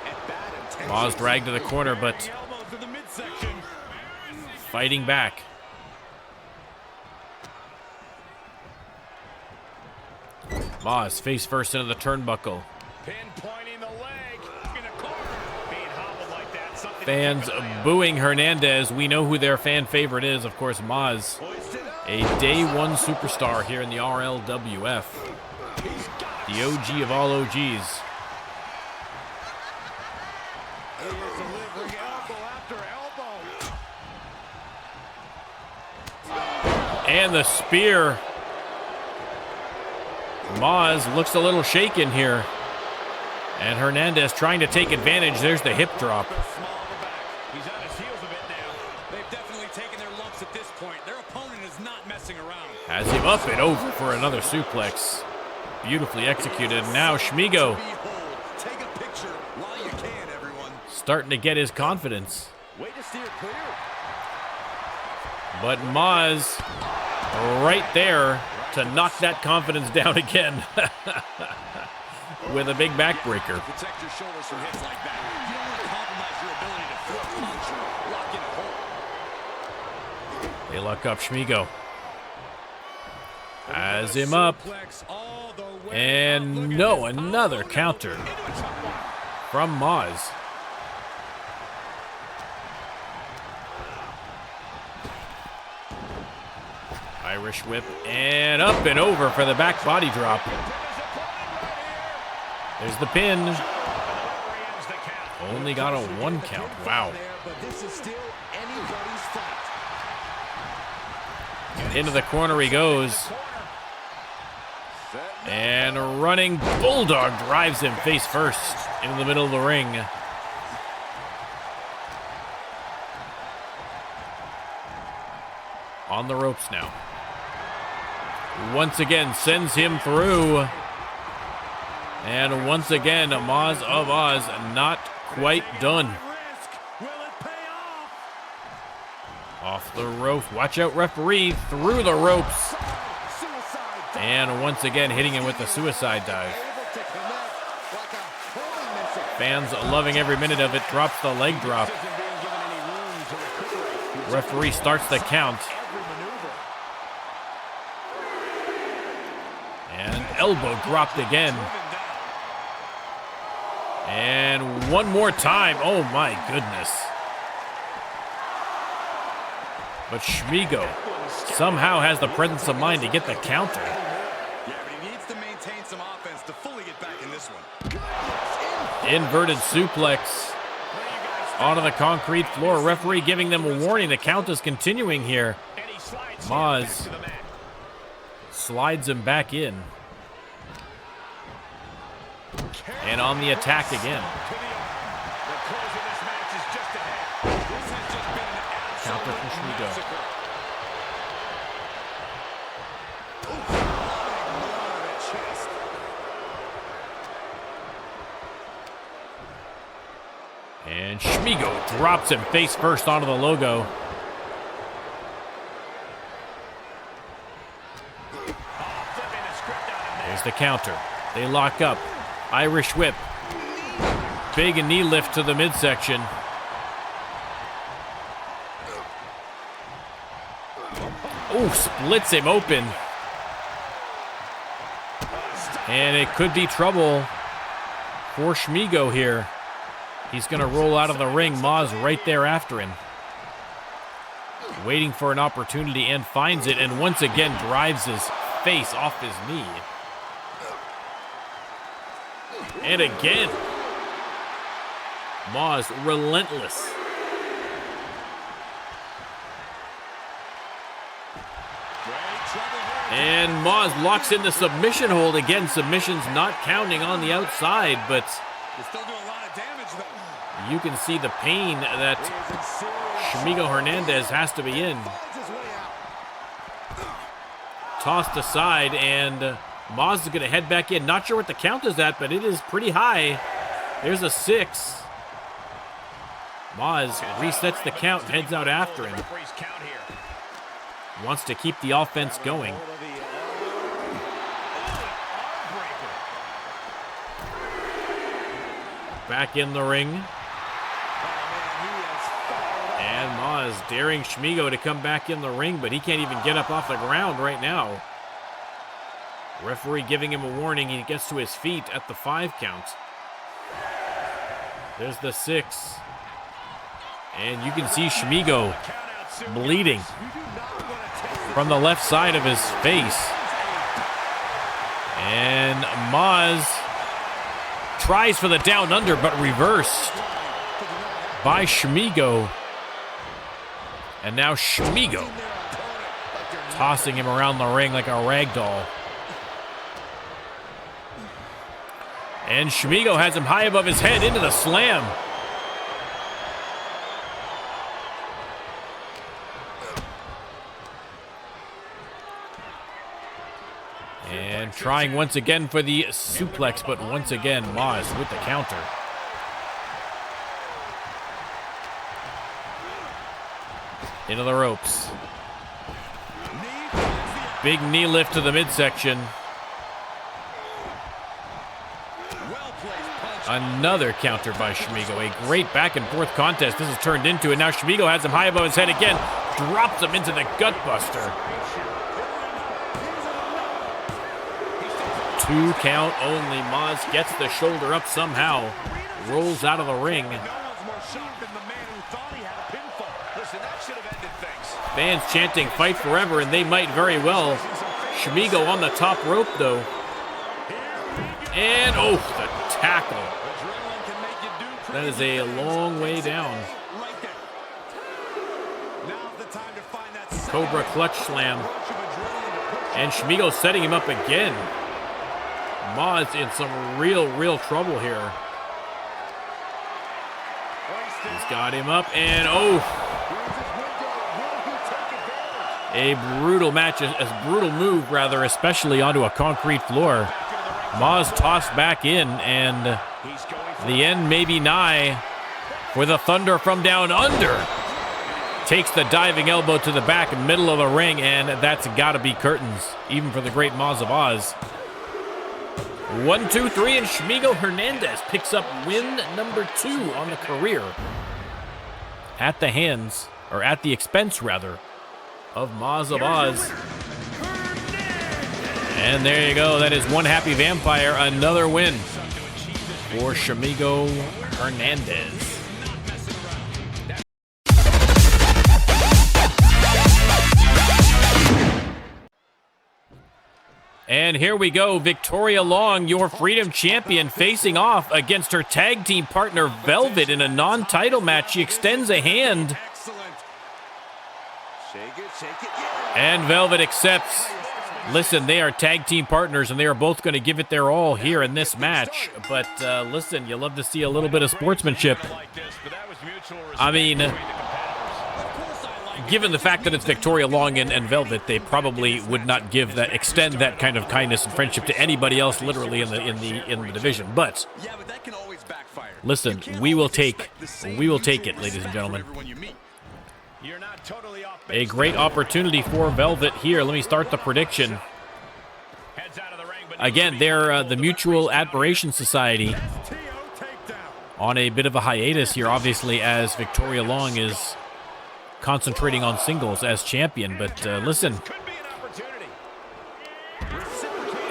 Speaker 4: and bad intentions.
Speaker 1: Maz dragged to the corner, but fighting back. Maz face first into the turnbuckle.
Speaker 3: Pinpointing the leg in a corner. Being hobbled like that. Something
Speaker 1: Fans booing Hernandez. We know who their fan favorite is, of course, Maz. A day one superstar here in the RLWF. The OG of all OGs.
Speaker 3: delivering elbow after elbow.
Speaker 1: And the spear. Maz looks a little shaken here. And Hernandez trying to take advantage. There's the hip drop.
Speaker 2: He's on his heels a bit now. They've definitely taken their lumps at this point. Their opponent is not messing around.
Speaker 1: Has him up and over for another suplex. Beautifully executed. Now Schmigo
Speaker 2: Take a picture while you can, everyone.
Speaker 1: starting to get his confidence.
Speaker 4: Way to steer clear.
Speaker 1: But Maz right there to knock that confidence down again with a big backbreaker.
Speaker 2: Protect your shoulders from hits like that. You don't want to compromise your ability to throw a punch or lock in a hold.
Speaker 1: They lock up Schmigo. Has him up. And no, another counter from Maz. Irish whip and up and over for the back body drop. There's the pin. Only got a 1 count. Wow.
Speaker 4: But this is still anybody's fight.
Speaker 1: Into the corner he goes. And running Bulldog drives him face first into the middle of the ring. On the ropes now. Once again sends him through. And once again, Maz of Oz not quite done. Off the ropes. Watch out, referee. Through the ropes. And once again, hitting him with the suicide dive. Fans loving every minute of it. Drops the leg drop. Referee starts the count. And elbow dropped again. And one more time. Oh my goodness. But Schmigo somehow has the presence of mind to get the counter.
Speaker 2: Yeah, but he needs to maintain some offense to fully get back in this one.
Speaker 1: Inverted suplex onto the concrete floor. Referee giving them a warning. The count is continuing here. Maz slides him back in. And on the attack again. Counter from Schmigo. And Schmigo drops him face first onto the logo. There's the counter. They lock up. Irish whip. Big knee lift to the midsection. Oh, splits him open. And it could be trouble for Schmigo here. He's going to roll out of the ring. Maz right there after him. Waiting for an opportunity and finds it. And once again drives his face off his knee. And again. Maz relentless. And Maz locks in the submission hold. Again, submission's not counting on the outside, but you can see the pain that Shmigo Hernandez has to be in. Tossed aside, and Maz is going to head back in. Not sure what the count is at, but it is pretty high. There's a 6. Maz resets the count, heads out after him. Wants to keep the offense going. Back in the ring. And Maz daring Shmigo to come back in the ring, but he can't even get up off the ground right now. Referee giving him a warning. He gets to his feet at the 5 count. There's the 6. And you can see Shmigo bleeding from the left side of his face. And Maz tries for the down under, but reversed by Shmigo. And now Shmigo tossing him around the ring like a rag doll. And Shmigo has him high above his head into the slam. And trying once again for the suplex, but once again, Maz with the counter. Into the ropes. Big knee lift to the midsection. Another counter by Shmigo. A great back and forth contest this has turned into. And now Shmigo has him high above his head again. Drops him into the gut buster. 2 count only. Maz gets the shoulder up somehow. Rolls out of the ring. Fans chanting fight forever, and they might very well. Shmigo on the top rope though. And oh, the tackle. That is a long way down. Cobra clutch slam. And Shmigo setting him up again. Maz in some real trouble here. He's got him up, and oh. A brutal match, a brutal move rather, especially onto a concrete floor. Maz tossed back in, and the end may be nigh for the Thunder from down under. Takes the diving elbow to the back, middle of the ring, and that's got to be curtains, even for the great Maz of Oz. 1, 2, 3, and Shmigo Hernandez picks up win number 2 on the career. At the hands, or at the expense rather, of Maz of Oz. And there you go. That is one happy vampire. Another win for Shmigo Hernandez. And here we go. Victoria Long, your Freedom Champion, facing off against her tag team partner Velvet in a non-title match. She extends a hand. And Velvet accepts. Listen, they are tag team partners, and they are both going to give it their all here in this match. But listen, you love to see a little bit of sportsmanship. I mean, given the fact that it's Victoria Long and Velvet, they probably would not extend that kind of kindness and friendship to anybody else, literally in the division. But listen, we will take it, ladies and gentlemen. A great opportunity for Velvet here. Let me start the prediction. Again, they're the Mutual Admiration Society on a bit of a hiatus here, obviously, as Victoria Long is concentrating on singles as champion. But listen,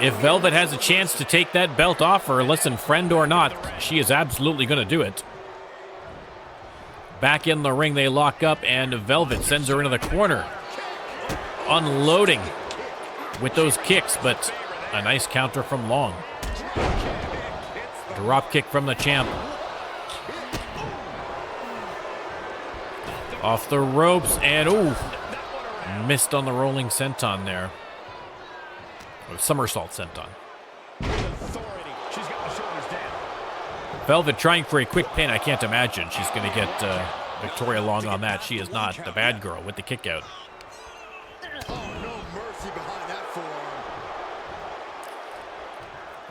Speaker 1: if Velvet has a chance to take that belt off her, listen, friend or not, she is absolutely going to do it. Back in the ring, they lock up, and Velvet sends her into the corner. Unloading with those kicks, but a nice counter from Long. Drop kick from the champ. Off the ropes, and ooh, missed on the rolling senton there. Or somersault senton. Velvet trying for a quick pin. I can't imagine she's going to get Victoria Long on that. She is not the bad girl with the kick out.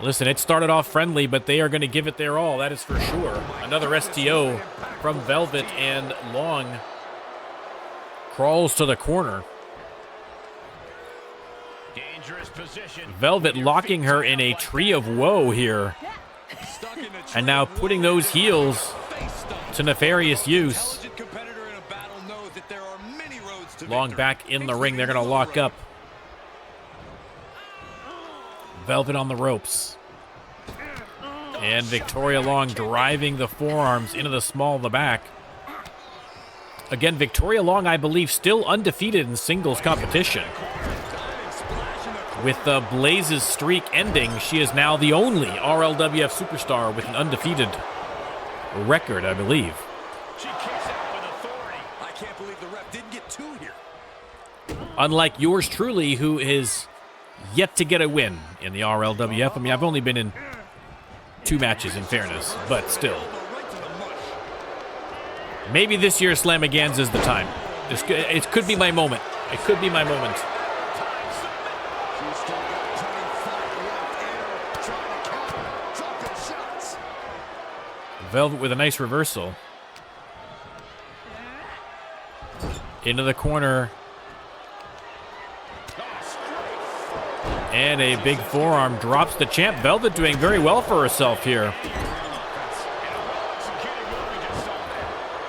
Speaker 1: Listen, it started off friendly, but they are going to give it their all. That is for sure. Another STO from Velvet, and Long crawls to the corner.
Speaker 3: Dangerous position.
Speaker 1: Velvet locking her in a tree of woe here. And now putting those heels to nefarious use. Long back in the ring. They're going to lock up. Velvet on the ropes. And Victoria Long driving the forearms into the small of the back. Again, Victoria Long, I believe, still undefeated in singles competition. With Blaze's streak ending, she is now the only RLWF superstar with an undefeated record, I believe.
Speaker 3: She kicks out with authority.
Speaker 2: I can't believe the ref didn't get two here.
Speaker 1: Unlike yours truly, who is yet to get a win in the RLWF. I mean, I've only been in 2 matches, in fairness, but still. Maybe this year's Slamaganza is the time. It could be my moment. It could be my moment. Velvet with a nice reversal. Into the corner. And a big forearm drops the champ. Velvet doing very well for herself here.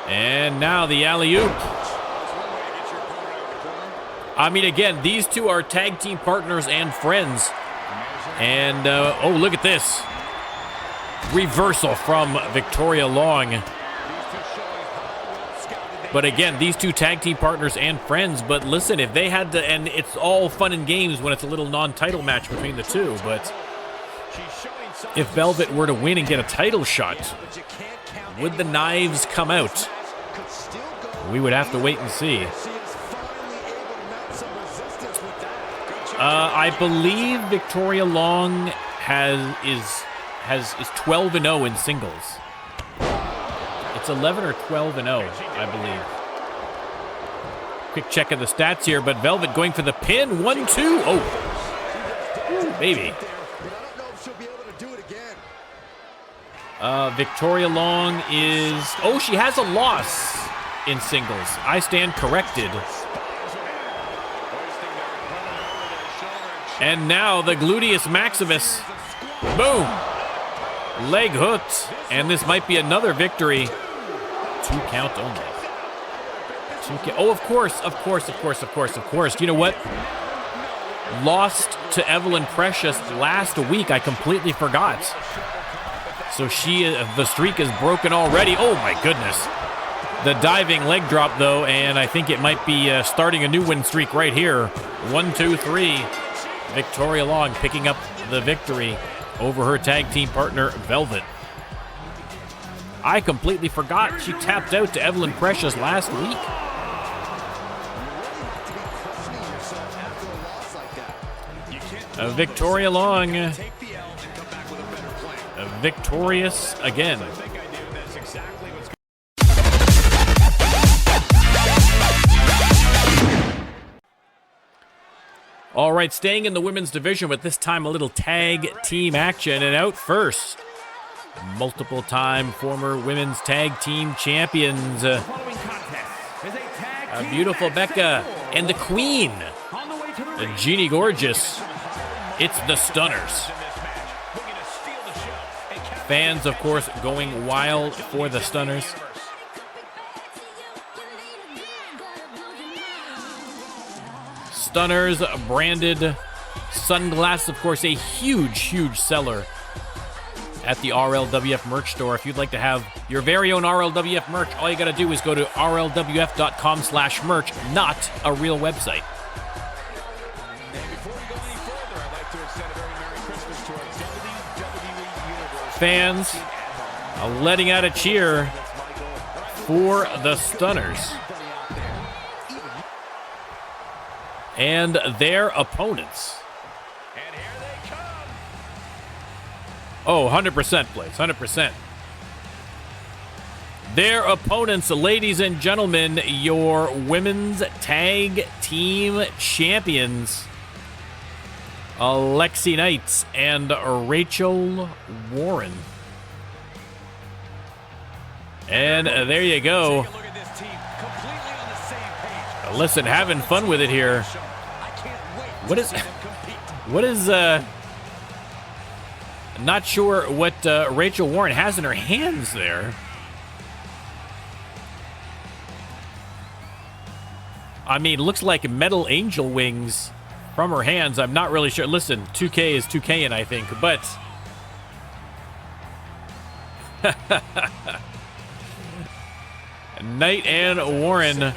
Speaker 1: And now the alley-oop. I mean, again, these two are tag team partners and friends. And, oh, look at this. Reversal from Victoria Long. But again, these two tag team partners and friends. But listen, if they had to, and it's all fun and games when it's a little non-title match between the two. But if Velvet were to win and get a title shot, would the knives come out? We would have to wait and see. I believe Victoria Long is 12-0 in singles. It's 11 or 12-0, I believe. Quick check of the stats here, but Velvet going for the pin. 1-2. Oh, ooh, baby. Victoria Long is... Oh, she has a loss in singles. I stand corrected. And now the gluteus maximus. Boom. Leg hooked. And this might be another victory. 2 count only. Oh, of course. You know what? Lost to Evelyn Precious last week. I completely forgot. So the streak is broken already. Oh my goodness. The diving leg drop though, and I think it might be starting a new win streak right here. 1, 2, 3. Victoria Long picking up the victory over her tag team partner, Velvet. I completely forgot she tapped out to Evelyn Precious last week. Victoria Long victorious again. All right, staying in the women's division, but this time a little tag team action. And out first, multiple-time former women's tag team champions. A beautiful Becca and the Queen, Jeannie Gorgeous. It's the Stunners. Fans, of course, going wild for the Stunners. Stunners branded sunglasses, of course, a huge seller at the RLWF merch store. If you'd like to have your very own RLWF merch, all you got to do is go to rlwf.com/merch, not a real website.
Speaker 3: And before we go any further, I'd like to extend a very Merry Christmas to our WWE Universe
Speaker 1: fans letting out a cheer for the Stunners and their opponents.
Speaker 3: And here they come.
Speaker 1: Oh, 100%, Blaze, 100%. Their opponents, ladies and gentlemen, your women's tag team champions, Alexi Knights and Rachel Warren. And there you go.
Speaker 2: Take a look at this team, completely on the same page.
Speaker 1: Listen, having fun with it here.
Speaker 2: I can't wait
Speaker 1: What
Speaker 2: to
Speaker 1: is,
Speaker 2: see them compete.
Speaker 1: what is, not sure what Rachel Warren has in her hands there. I mean, looks like metal angel wings from her hands. I'm not really sure. Listen, 2K is 2K-ing, I think, but Knight and Warren are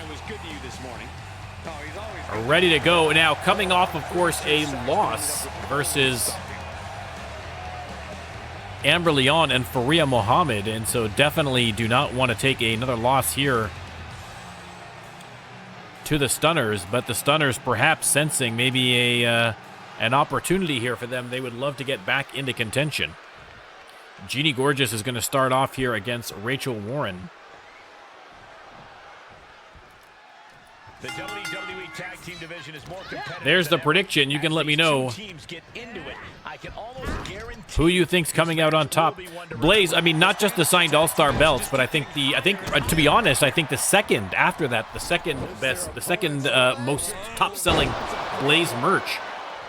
Speaker 1: ready to go. Now, coming off, of course, a loss versus Amber Leon and Faria Mohammed, and so definitely do not want to take another loss here to the Stunners, but the Stunners perhaps sensing maybe an opportunity here for them. They would love to get back into contention. Jeannie Gorgeous is going to start off here against Rachel Warren.
Speaker 3: The WWE Tag Team Division is more competitive.
Speaker 1: There's the prediction. You can let me know
Speaker 3: Teams get into it. I can almost guarantee
Speaker 1: who you think's coming out on top. Blaze, I mean, not just the signed All-Star belts, but I think to be honest, I think the second after that, the second most top-selling Blaze merch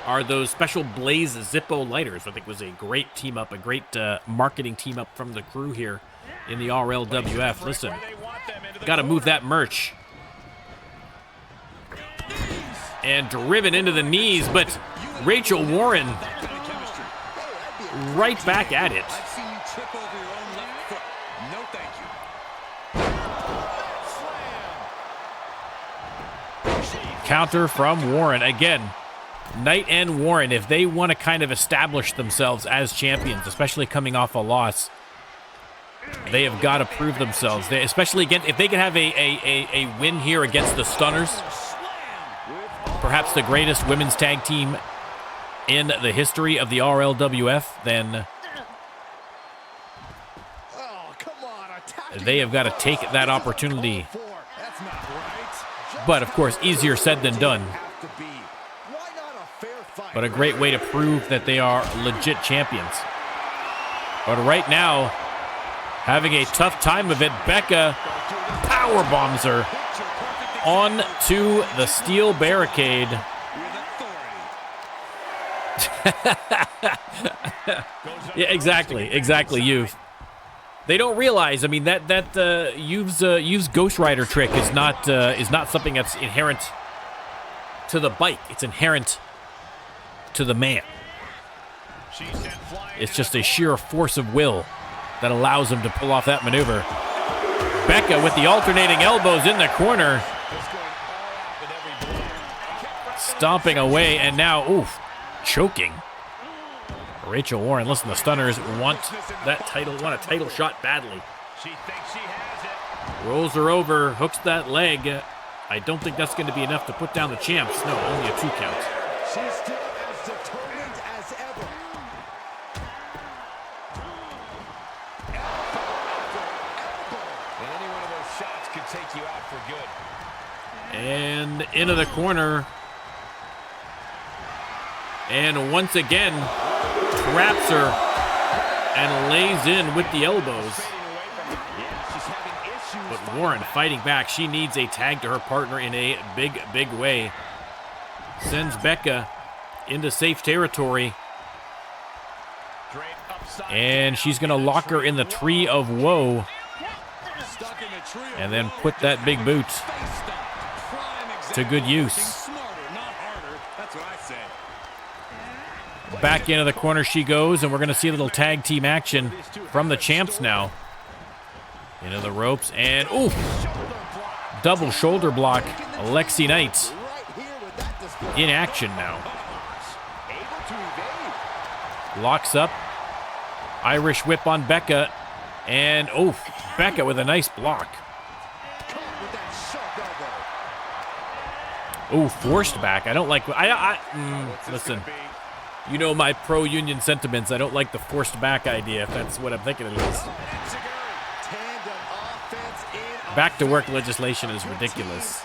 Speaker 1: are those special Blaze Zippo lighters. I think was a great team up, a great marketing team up from the crew here in the RLWF. Listen, got to move that merch. And driven into the knees, but Rachel Warren right back at it.
Speaker 2: I've seen you trip over your own left foot. No, thank you.
Speaker 1: Counter from Warren. Again, Knight and Warren, if they want to kind of establish themselves as champions, especially coming off a loss, they have got to prove themselves. Especially again, if they can have a win here against the Stunners, perhaps the greatest women's tag team in the history of the RLWF, then they have got to take that opportunity. But, of course, easier said than done. But a great way to prove that they are legit champions. But right now, having a tough time of it, Becca powerbombs her onto the steel barricade. Yeah, exactly, Youth. They don't realize, I mean, that Youth's Ghost Rider trick is not something that's inherent to the bike. It's inherent to the man. It's just a sheer force of will that allows him to pull off that maneuver. Becca with the alternating elbows in the corner. Stomping away, and now, oof, choking. Rachel Warren, listen, the Stunners want a title shot badly.
Speaker 3: she thinks she has it.
Speaker 1: Rolls her over, hooks that leg. I don't think that's going to be enough to put down the champs. No, only a 2 count.
Speaker 4: She's still as determined as ever.
Speaker 3: And any one of those shots could take you out for good.
Speaker 1: And into the corner. And once again, traps her and lays in with the elbows. But Warren fighting back. She needs a tag to her partner in a big way. Sends Becca into safe territory. And she's going to lock her in the Tree of Woe. And then put that big boot to good use. Back into the corner she goes, and we're going to see a little tag team action from the champs now. Into the ropes, and oof! Double shoulder block. Alexi Knight in action now. Locks up Irish whip on Becca. And, oh, Becca with a nice block. Oh, forced back. I don't like... listen, you know my pro-union sentiments. I don't like the forced back idea, if that's what I'm thinking it is. Back to work legislation is ridiculous.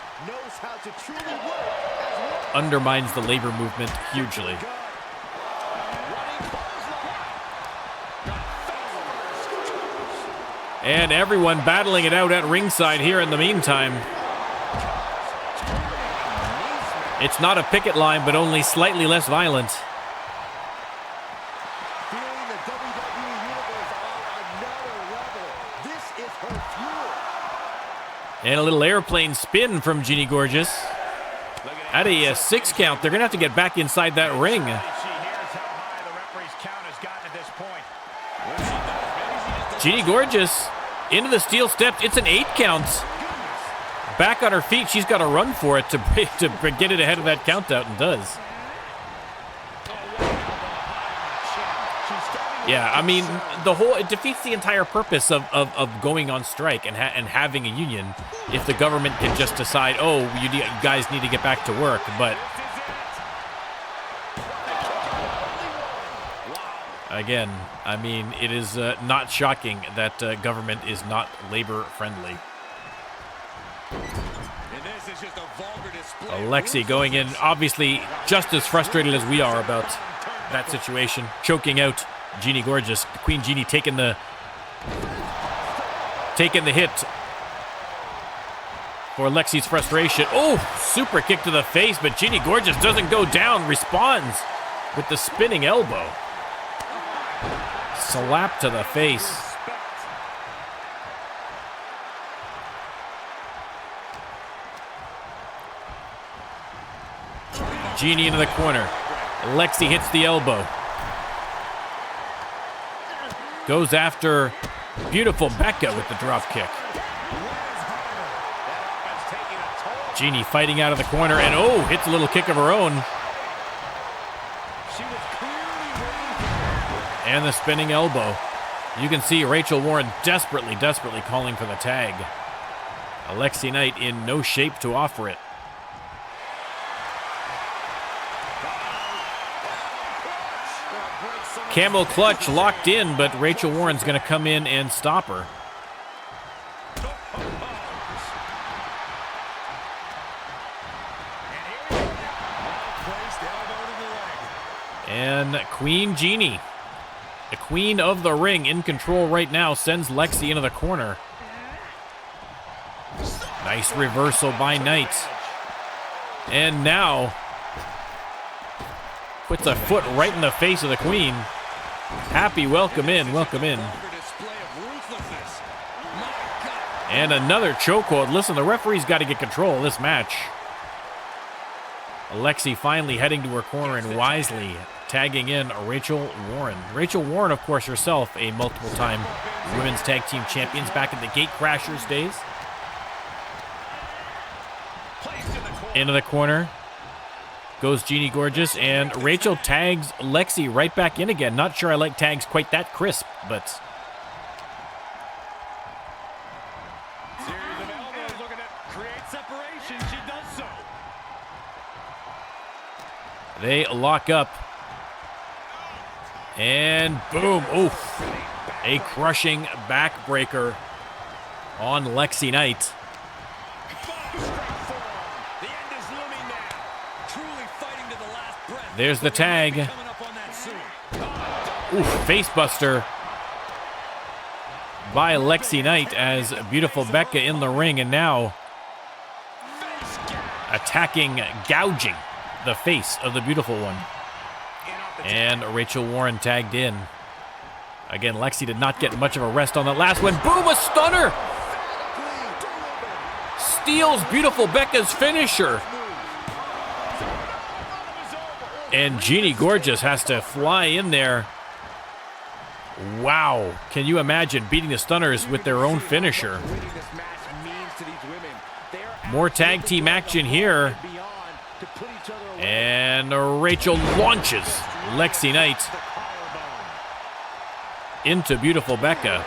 Speaker 1: Undermines the labor movement hugely. And everyone battling it out at ringside here in the meantime. It's not a picket line, but only slightly less violent.
Speaker 4: Feeling the WWE Universe on another level. This is her fuel.
Speaker 1: And a little airplane spin from Jeannie Gorgeous. At a 6 count, they're going to have to get back inside that ring. Jeannie Gorgeous into the steel steps. It's an 8 count. Back on her feet, she's got to run for it to get it ahead of that count out, and does. Yeah, I mean, it defeats the entire purpose of going on strike and having a union if the government can just decide, oh, you guys need to get back to work. But again, I mean, it is not shocking that government is not labor friendly. Alexi going in, obviously just as frustrated as we are about that situation, choking out Jeannie Gorgeous. Queen Jeannie taking the hit for Alexi's frustration. Oh, super kick to the face, but Jeannie Gorgeous doesn't go down, responds with the spinning elbow. Slap to the face. Jeannie into the corner. Lexi hits the elbow. Goes after beautiful Becca with the drop kick. Jeannie fighting out of the corner, and oh, hits a little kick of her own. And the spinning elbow. You can see Rachel Warren desperately calling for the tag. Alexi Knight in no shape to offer it. Camel clutch locked in, but Rachel Warren's going to come in and stop her. And Queen Jeannie, the queen of the ring, in control right now, sends Lexi into the corner. Nice reversal by Knight. And now puts a foot right in the face of the queen. Happy welcome in, welcome in. And another chokehold. Listen, the referee's got to get control of this match. Alexi finally heading to her corner and wisely tagging in Rachel Warren. Rachel Warren, of course, herself a multiple-time women's tag team champions back in the Gate Crashers days. Into the corner goes Jeannie Gorgeous, and Rachel tags Lexi right back in again. Not sure I like tags quite that crisp, but
Speaker 3: Series of elbows looking to create separation. She does so.
Speaker 1: they lock up. And boom, oof. A crushing backbreaker on Lexi Knight. There's the tag. Oof, facebuster by Lexi Knight as beautiful Becca in the ring, and now attacking, gouging the face of the beautiful one. And Rachel Warren tagged in. Again, Lexi did not get much of a rest on that last one. Boom, a stunner! Steals beautiful Becca's finisher. And Jeannie Gorgeous has to fly in there. Wow. Can you imagine beating the Stunners with their own finisher? More tag team action here. And Rachel launches Lexi Knight into beautiful Becca.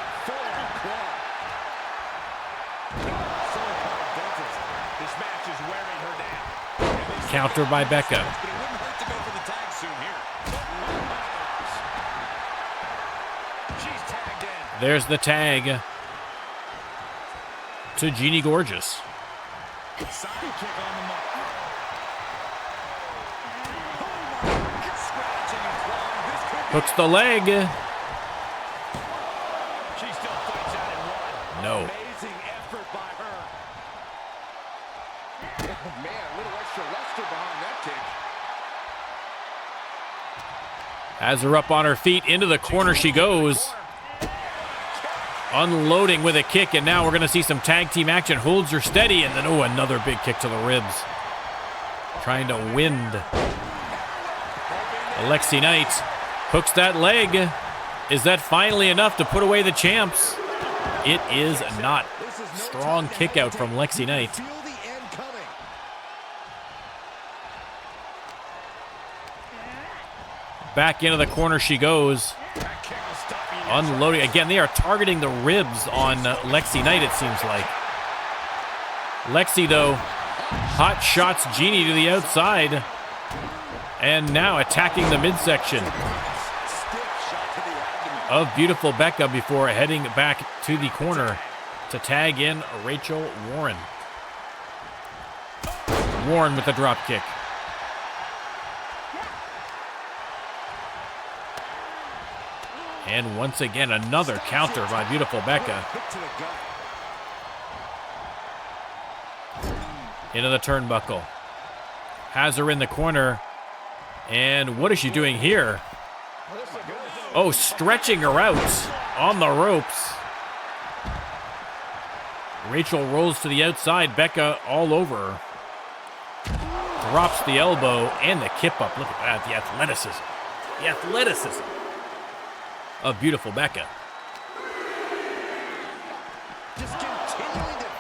Speaker 3: This match is wearing her down.
Speaker 1: Counter by Becca.
Speaker 2: But it wouldn't hurt to go for the tag soon here.
Speaker 3: She's tagged in.
Speaker 1: There's the tag to Jeannie Gorgeous.
Speaker 2: Sidekick on the mark. Scratching and clawing. This could be
Speaker 1: Hooks the leg.
Speaker 3: She still fights out in one.
Speaker 1: No.
Speaker 3: Amazing effort by her.
Speaker 4: Oh, man, a little extra luster behind that kick.
Speaker 1: Has her up on her feet. Into the corner she goes. Unloading with a kick, and now we're going to see some tag team action. Holds her steady, and then, oh, another big kick to the ribs. Trying to wind. Lexi Knight hooks that leg. Is that finally enough to put away the champs? It is not. Strong kick out from Lexi Knight.
Speaker 4: Feel the end coming.
Speaker 1: Back into the corner she goes.
Speaker 3: That kick will stop you.
Speaker 1: Unloading. Again, they are targeting the ribs on Lexi Knight, it seems like. Lexi, though, hot shots Jeannie to the outside. And now attacking the midsection of beautiful Becca before heading back to the corner to tag in Rachel Warren. Warren with the drop kick. And once again, another counter by beautiful Becca. Into the turnbuckle. Has her in the corner. And what is she doing here? Oh, stretching her out on the ropes. Rachel rolls to the outside. Becca all over her. Drops the elbow and the kip up. Look at that, the athleticism. The athleticism of beautiful Becca.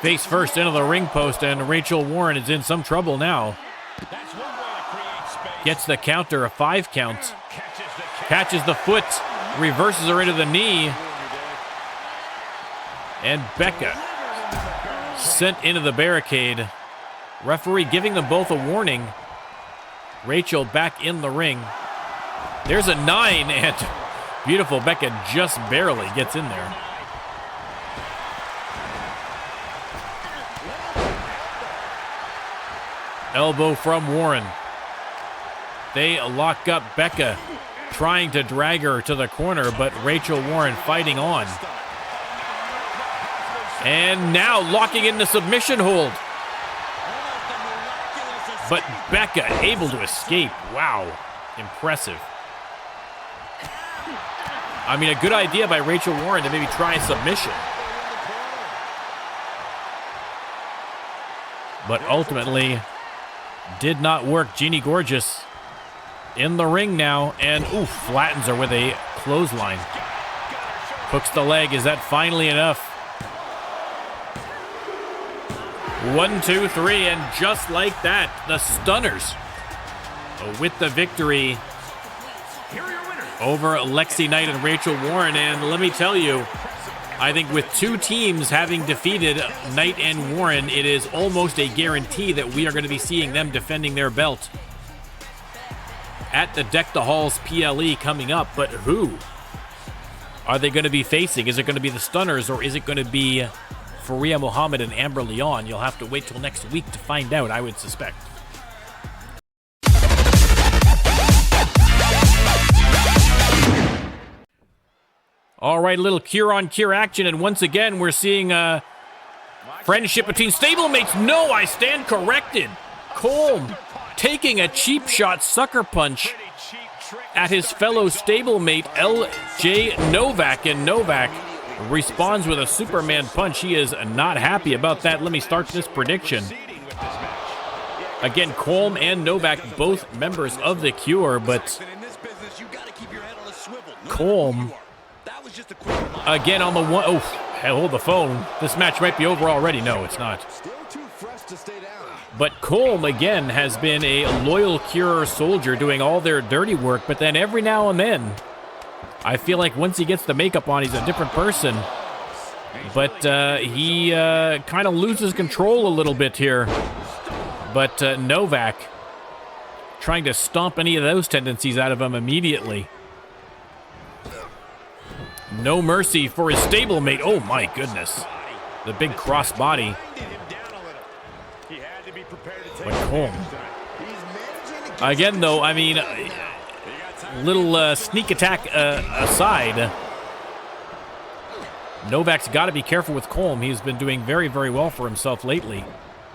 Speaker 1: Face first into the ring post, and Rachel Warren is in some trouble now.
Speaker 3: That's one way to create space.
Speaker 1: Gets the counter, a 5 count.
Speaker 3: Catches the kick.
Speaker 1: Catches the foot, reverses her into the knee. And Becca sent into the barricade. Referee giving them both a warning. Rachel back in the ring. There's a 9, and beautiful Becca just barely gets in there. Elbow from Warren. They lock up Becca, trying to drag her to the corner, but Rachel Warren fighting on. And now locking in the submission hold. But Becca able to escape. Wow, impressive. I mean, a good idea by Rachel Warren to maybe try a submission. But ultimately, did not work. Jeannie Gorgeous in the ring now, and ooh, flattens her with a clothesline. Hooks the leg. Is that finally enough? 1, 2, 3, and just like that, the Stunners with the victory over Lexi Knight and Rachel Warren. And let me tell you, I think with two teams having defeated Knight and Warren, it is almost a guarantee that we are going to be seeing them defending their belt at the Deck the Halls PLE coming up. But who are they going to be facing? Is it going to be the Stunners, or is it going to be Faria Muhammad and Amber Leon? You'll have to wait till next week to find out, I would suspect. All right, a little cure-on-cure action, and once again, we're seeing friendship between stablemates. No, I stand corrected. Colm taking a cheap shot sucker punch at his fellow stablemate, LJ Novak, and Novak responds with a Superman punch. He is not happy about that. Let me start this prediction. Again, Colm and Novak, both members of the Cure, but Colm again on the one. Oh, hold the phone. This match might be over already. No, it's not. But Colm, again, has been a loyal Cure soldier doing all their dirty work, but then every now and then I feel like once he gets the makeup on, he's a different person. But he kind of loses control a little bit here. But Novak trying to stomp any of those tendencies out of him immediately. No mercy for his stablemate. Oh my goodness. The big cross body. But Colm. Again though, I mean, little sneak attack aside, Novak's got to be careful with Colm. He's been doing very, very well for himself lately.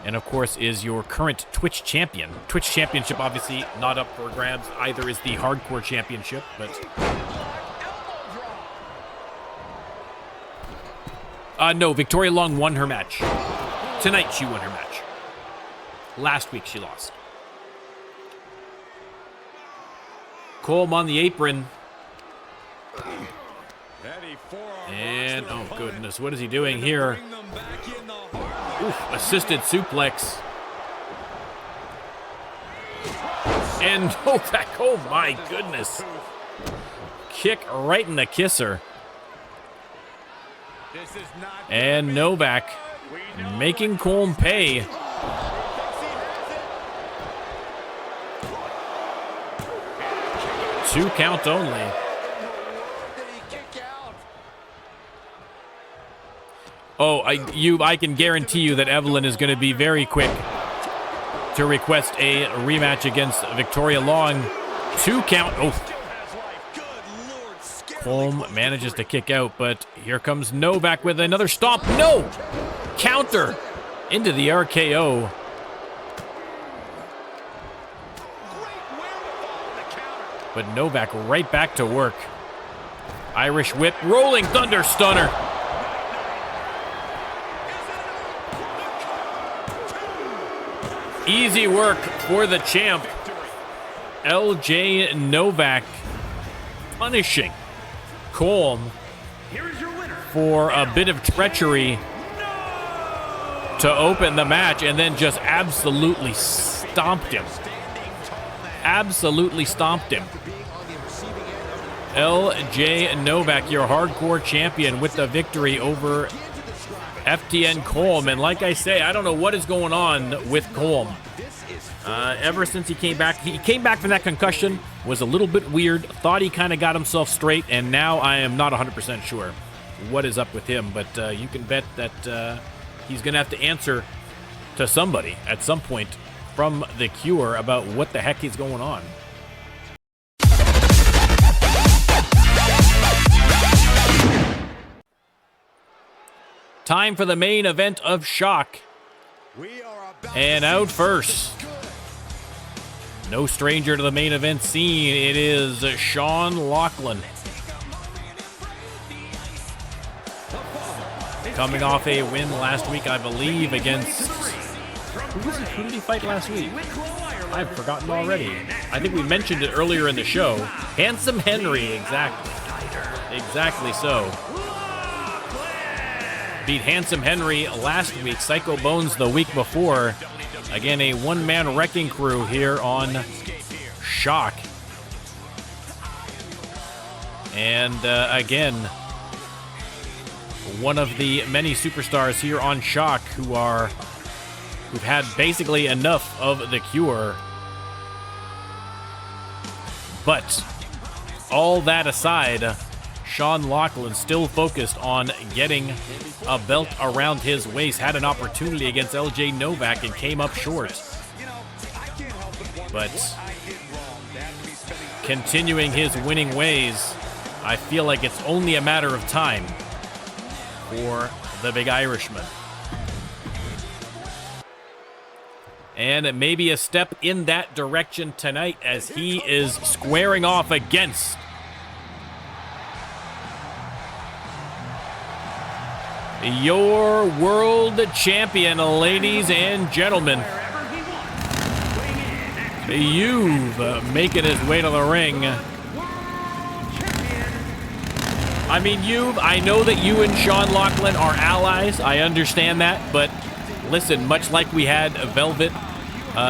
Speaker 1: And of course is your current Twitch champion. Twitch championship obviously not up for grabs. Either is the hardcore championship, but... no, Victoria Long won her match. Tonight she won her match. Last week she lost. Colm on the apron. And, oh goodness, what is he doing here? Oof, assisted suplex. And Novak, oh my goodness. Kick right in the kisser. And Novak making Colm pay. Two count only. Oh, I can guarantee you that Evelyn is going to be very quick to request a rematch against Victoria Long. Two count. Oh. Colm manages to kick out, but here comes Novak with another stomp. No! Counter into the RKO. But Novak right back to work. Irish whip, rolling thunder stunner. Easy work for the champ. LJ Novak punishing Colm for a bit of treachery to open the match and then just absolutely stomped him. Absolutely stomped him. LJ Novak, your hardcore champion, with the victory over FTN Colm. And like I say, I don't know what is going on with Colm. Ever since he came back from that concussion, was a little bit weird, thought he kind of got himself straight, and now I am not 100% sure what is up with him. But you can bet that he's going to have to answer to somebody at some point from the Cure about what the heck is going on. Time for the main event of Shock. And out first, no stranger to the main event scene, it is Sean Lochlan. Coming off a win last week, I believe, against... Who did he fight last week? I've forgotten already. I think we mentioned it earlier in the show. Handsome Henry, exactly. Exactly so. Beat Handsome Henry last week, Psycho Bones the week before. Again, a one-man wrecking crew here on Shock. And again, one of the many superstars here on Shock who've had basically enough of the Cure. But all that aside, Sean Lochlan still focused on getting a belt around his waist, had an opportunity against LJ Novak and came up short. But continuing his winning ways, I feel like it's only a matter of time for the Big Irishman. And maybe a step in that direction tonight as he is squaring off against your world champion, ladies and gentlemen. You've making his way to the ring. I mean, I know that you and Sean Lochlan are allies. I understand that, but listen, much like we had Velvet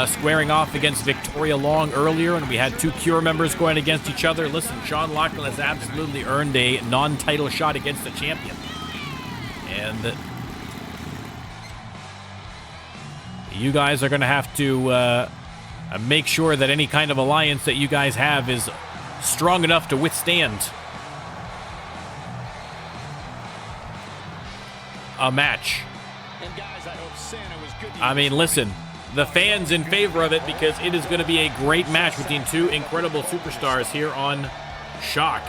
Speaker 1: squaring off against Victoria Long earlier, and we had 2 Cure members going against each other. Listen, Sean Lochlan has absolutely earned a non-title shot against the champion. And you guys are going to have to make sure that any kind of alliance that you guys have is strong enough to withstand a match.
Speaker 2: And guys, I hope Santa was good to
Speaker 1: I mean, listen, the fans in favor of it because it is going to be a great match between 2 incredible superstars here on Shock.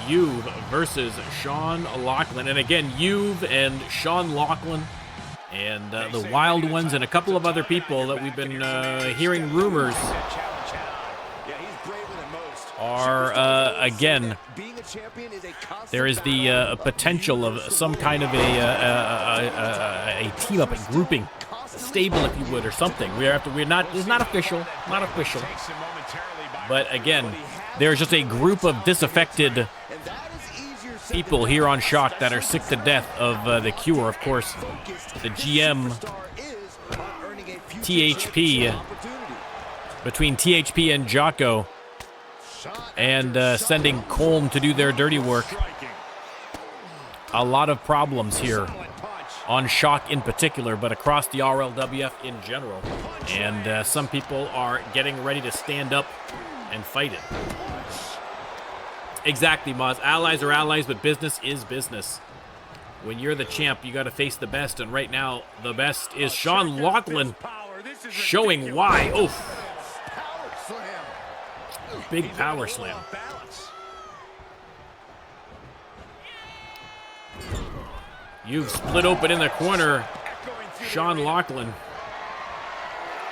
Speaker 1: Juve versus Sean Lochlan. And again, Juve and Sean Lochlan and the Wild Ones and a couple of other people that we've been hearing rumors are, again, there is the potential of some kind of a team up, a grouping, a stable, if you would, or something. It's not official, but again, there's just a group of disaffected people here on Shock that are sick to death of the Cure. Of course, the GM, THP, between THP and Jocko, and sending Colm to do their dirty work. A lot of problems here on Shock in particular, but across the RLWF in general. And some people are getting ready to stand up and fight it. Exactly, Moz. Allies are allies, but business is business. When you're the champ, you got to face the best, and right now, the best is Sean Lochlan, showing why. Oof. Big power slam. You've split open in the corner. Sean Lochlan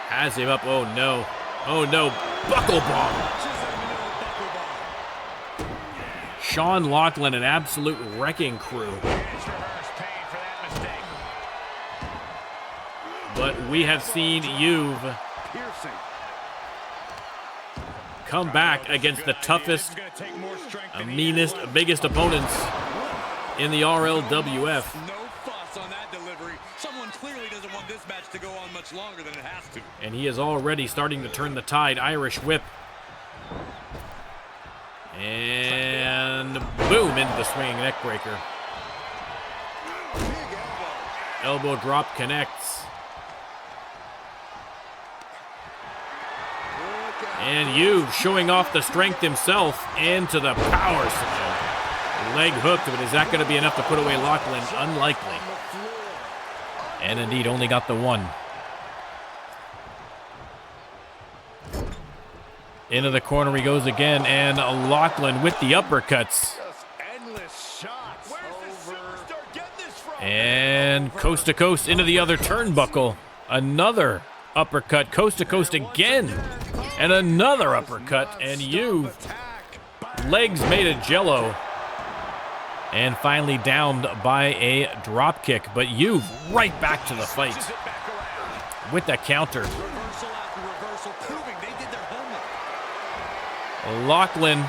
Speaker 1: has him up. Oh no. Oh no. Buckle bomb. Sean Lochlan, an absolute wrecking crew. But we have seen Juve come back against the toughest, meanest, biggest opponents in the RLWF.
Speaker 2: No fuss on that delivery. Someone clearly doesn't want this match to go on much longer than it has to.
Speaker 1: And he is already starting to turn the tide. Irish whip. And boom, into the swinging neck breaker. Elbow drop connects. And Juve showing off the strength himself into the power slam. Leg hooked, but is that going to be enough to put away Lochlan? Unlikely. And indeed, only got the one. Into the corner he goes again, and Lochlan with the uppercuts. And coast to coast into the other turnbuckle. Another uppercut, coast to coast again. And another uppercut, and Juve, legs made of jello. And finally downed by a drop kick. But Juve right back to the fight with the counter. Lochlan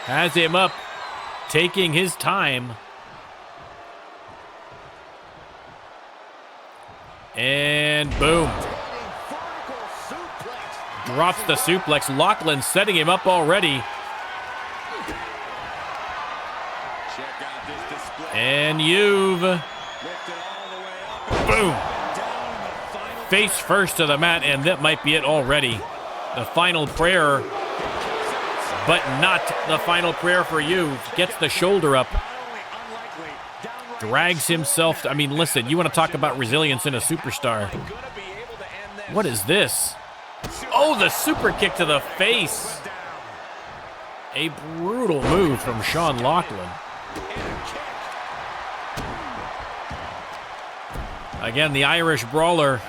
Speaker 1: has him up, taking his time. And boom. Drops the suplex. Lochlan setting him up already. And Juve. Boom. Face first to the mat, and that might be it already. The final prayer, but not the final prayer for Juve. Gets the shoulder up. Drags himself. I mean, listen, you want to talk about resilience in a superstar. What is this? Oh, the super kick to the face. A brutal move from Sean Lochlan. Again, the Irish brawler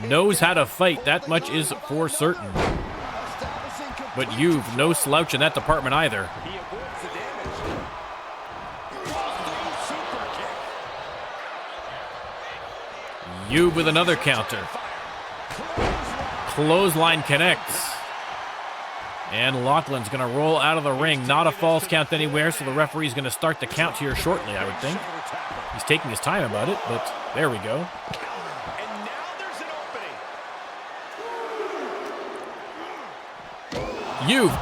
Speaker 1: knows how to fight. That much is for certain. But Juve, no slouch in that department either. Juve with another counter. Clothesline connects. And Lochlan's going to roll out of the ring. Not a false count anywhere, so the referee's going to start the count here shortly, I would think. He's taking his time about it, but there we go.
Speaker 3: And now there's an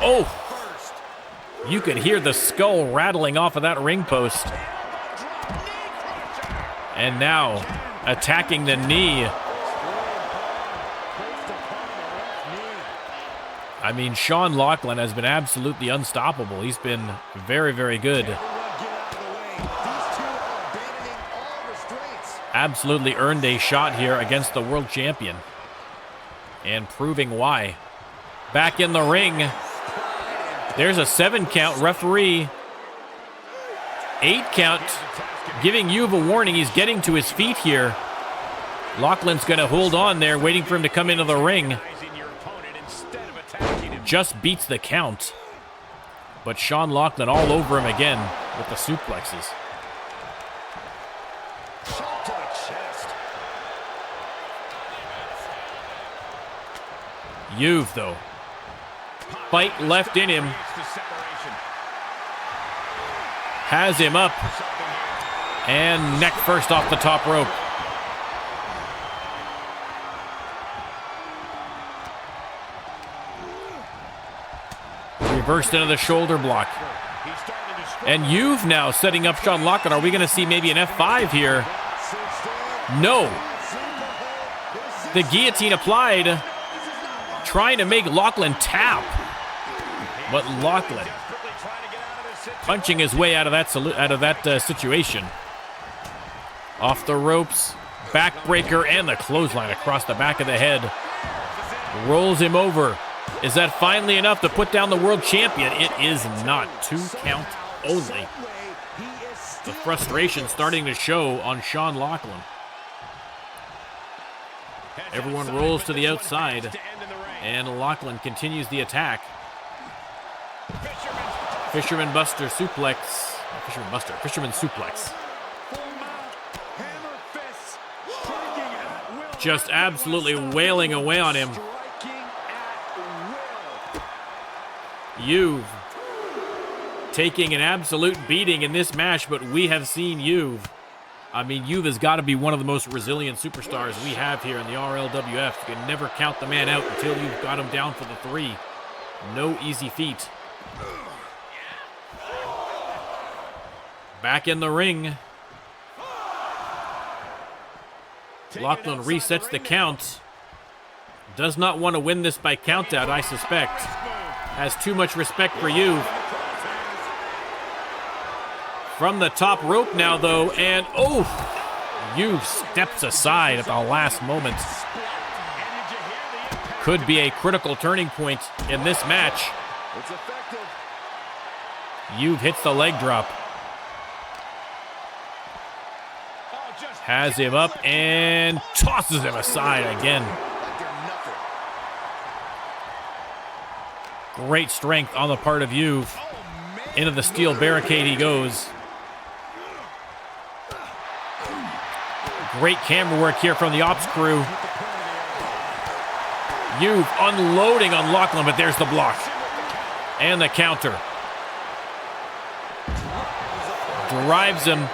Speaker 3: opening.
Speaker 1: You could hear the skull rattling off of that ring post. And now attacking the knee. I mean, Sean Lochlan has been absolutely unstoppable. He's been very, very good. Absolutely earned a shot here against the world champion. And proving why. Back in the ring. There's a 7 count. Referee. 8 count. Giving Juve a warning. He's getting to his feet here. Lochlan's going to hold on there, waiting for him to come into the ring. Just beats the count. But Sean Lochlan all over him again with the suplexes. Juve, though. Fight left in him. Has him up. And neck first off the top rope. Reversed into the shoulder block. And Juve now setting up Sean Lochlan. Are we going to see maybe an F5 here? No. The guillotine applied. Trying to make Lochlan tap. But Lochlan punching his way out of that situation. Off the ropes. Backbreaker and the clothesline across the back of the head. Rolls him over. Is that finally enough to put down the world champion? It is not. 2 count only. The frustration starting to show on Sean Lochlan. Everyone rolls to the outside. And Lochlan continues the attack. Fisherman suplex. Just absolutely wailing away on him. Juve taking an absolute beating in this match, but we have seen Juve. I mean, Juve has got to be one of the most resilient superstars we have here in the RLWF. You can never count the man out until you've got him down for the 3. No easy feat. Back in the ring. Lochlan resets the count. Does not want to win this by countout, I suspect. Has too much respect for Juve. From the top rope now, though, and Juve steps aside at the last moment. Could be a critical turning point in this match. Juve hits the leg drop. Has him up and tosses him aside again. Great strength on the part of Juve. Into the steel barricade he goes. Great camera work here from the ops crew. Juve unloading on Lochlan, but there's the block. And the counter. Drives him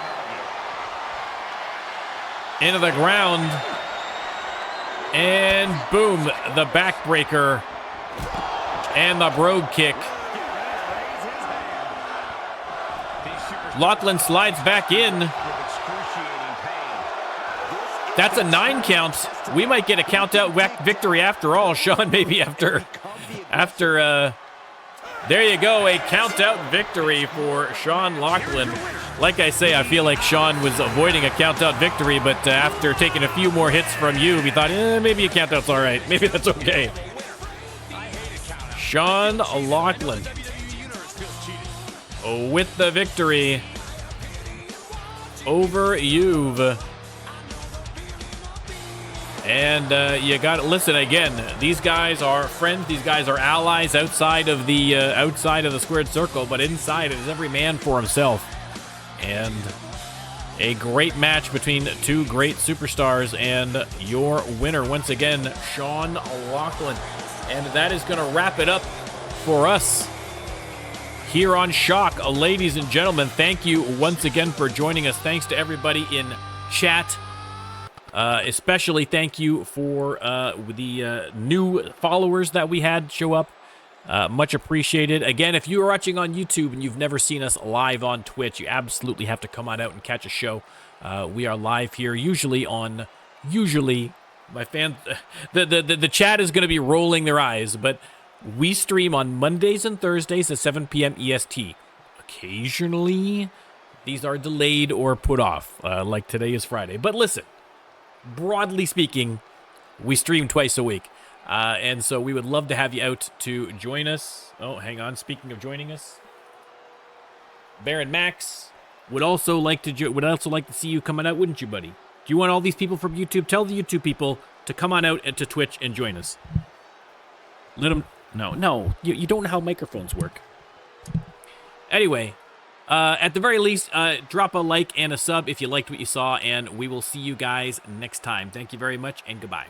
Speaker 1: into the ground. And boom, the backbreaker. And the brogue kick. Lochlan slides back in. That's a 9 count. We might get a count-out victory after all. Sean, maybe after there you go, a count-out victory for Sean Lochlan. Like I say, I feel like Sean was avoiding a count-out victory, but after taking a few more hits from you, he thought, maybe a count-out's all right. Maybe that's okay. Sean Lochlan with the victory over Juve. And you got to listen again. These guys are friends. These guys are allies outside of the squared circle, but inside it is every man for himself. And a great match between 2 great superstars, and your winner once again, Sean Lochlan. And that is going to wrap it up for us here on Shock. Ladies and gentlemen, thank you once again for joining us. Thanks to everybody in chat. Especially thank you for the new followers that we had show up. Much appreciated. Again, if you are watching on YouTube and you've never seen us live on Twitch, you absolutely have to come on out and catch a show. We are live here, usually my fans, the chat is going to be rolling their eyes, but we stream on Mondays and Thursdays at 7 p.m. EST. Occasionally, these are delayed or put off, like today is Friday. But listen, broadly speaking, we stream twice a week. And so we would love to have you out to join us. Oh, hang on. Speaking of joining us, Baron Max would also like to see you coming out, wouldn't you, buddy? Do you want all these people from YouTube? Tell the YouTube people to come on out to Twitch and join us. Let them... No. You don't know how microphones work. Anyway, at the very least, drop a like and a sub if you liked what you saw, and we will see you guys next time. Thank you very much, and goodbye.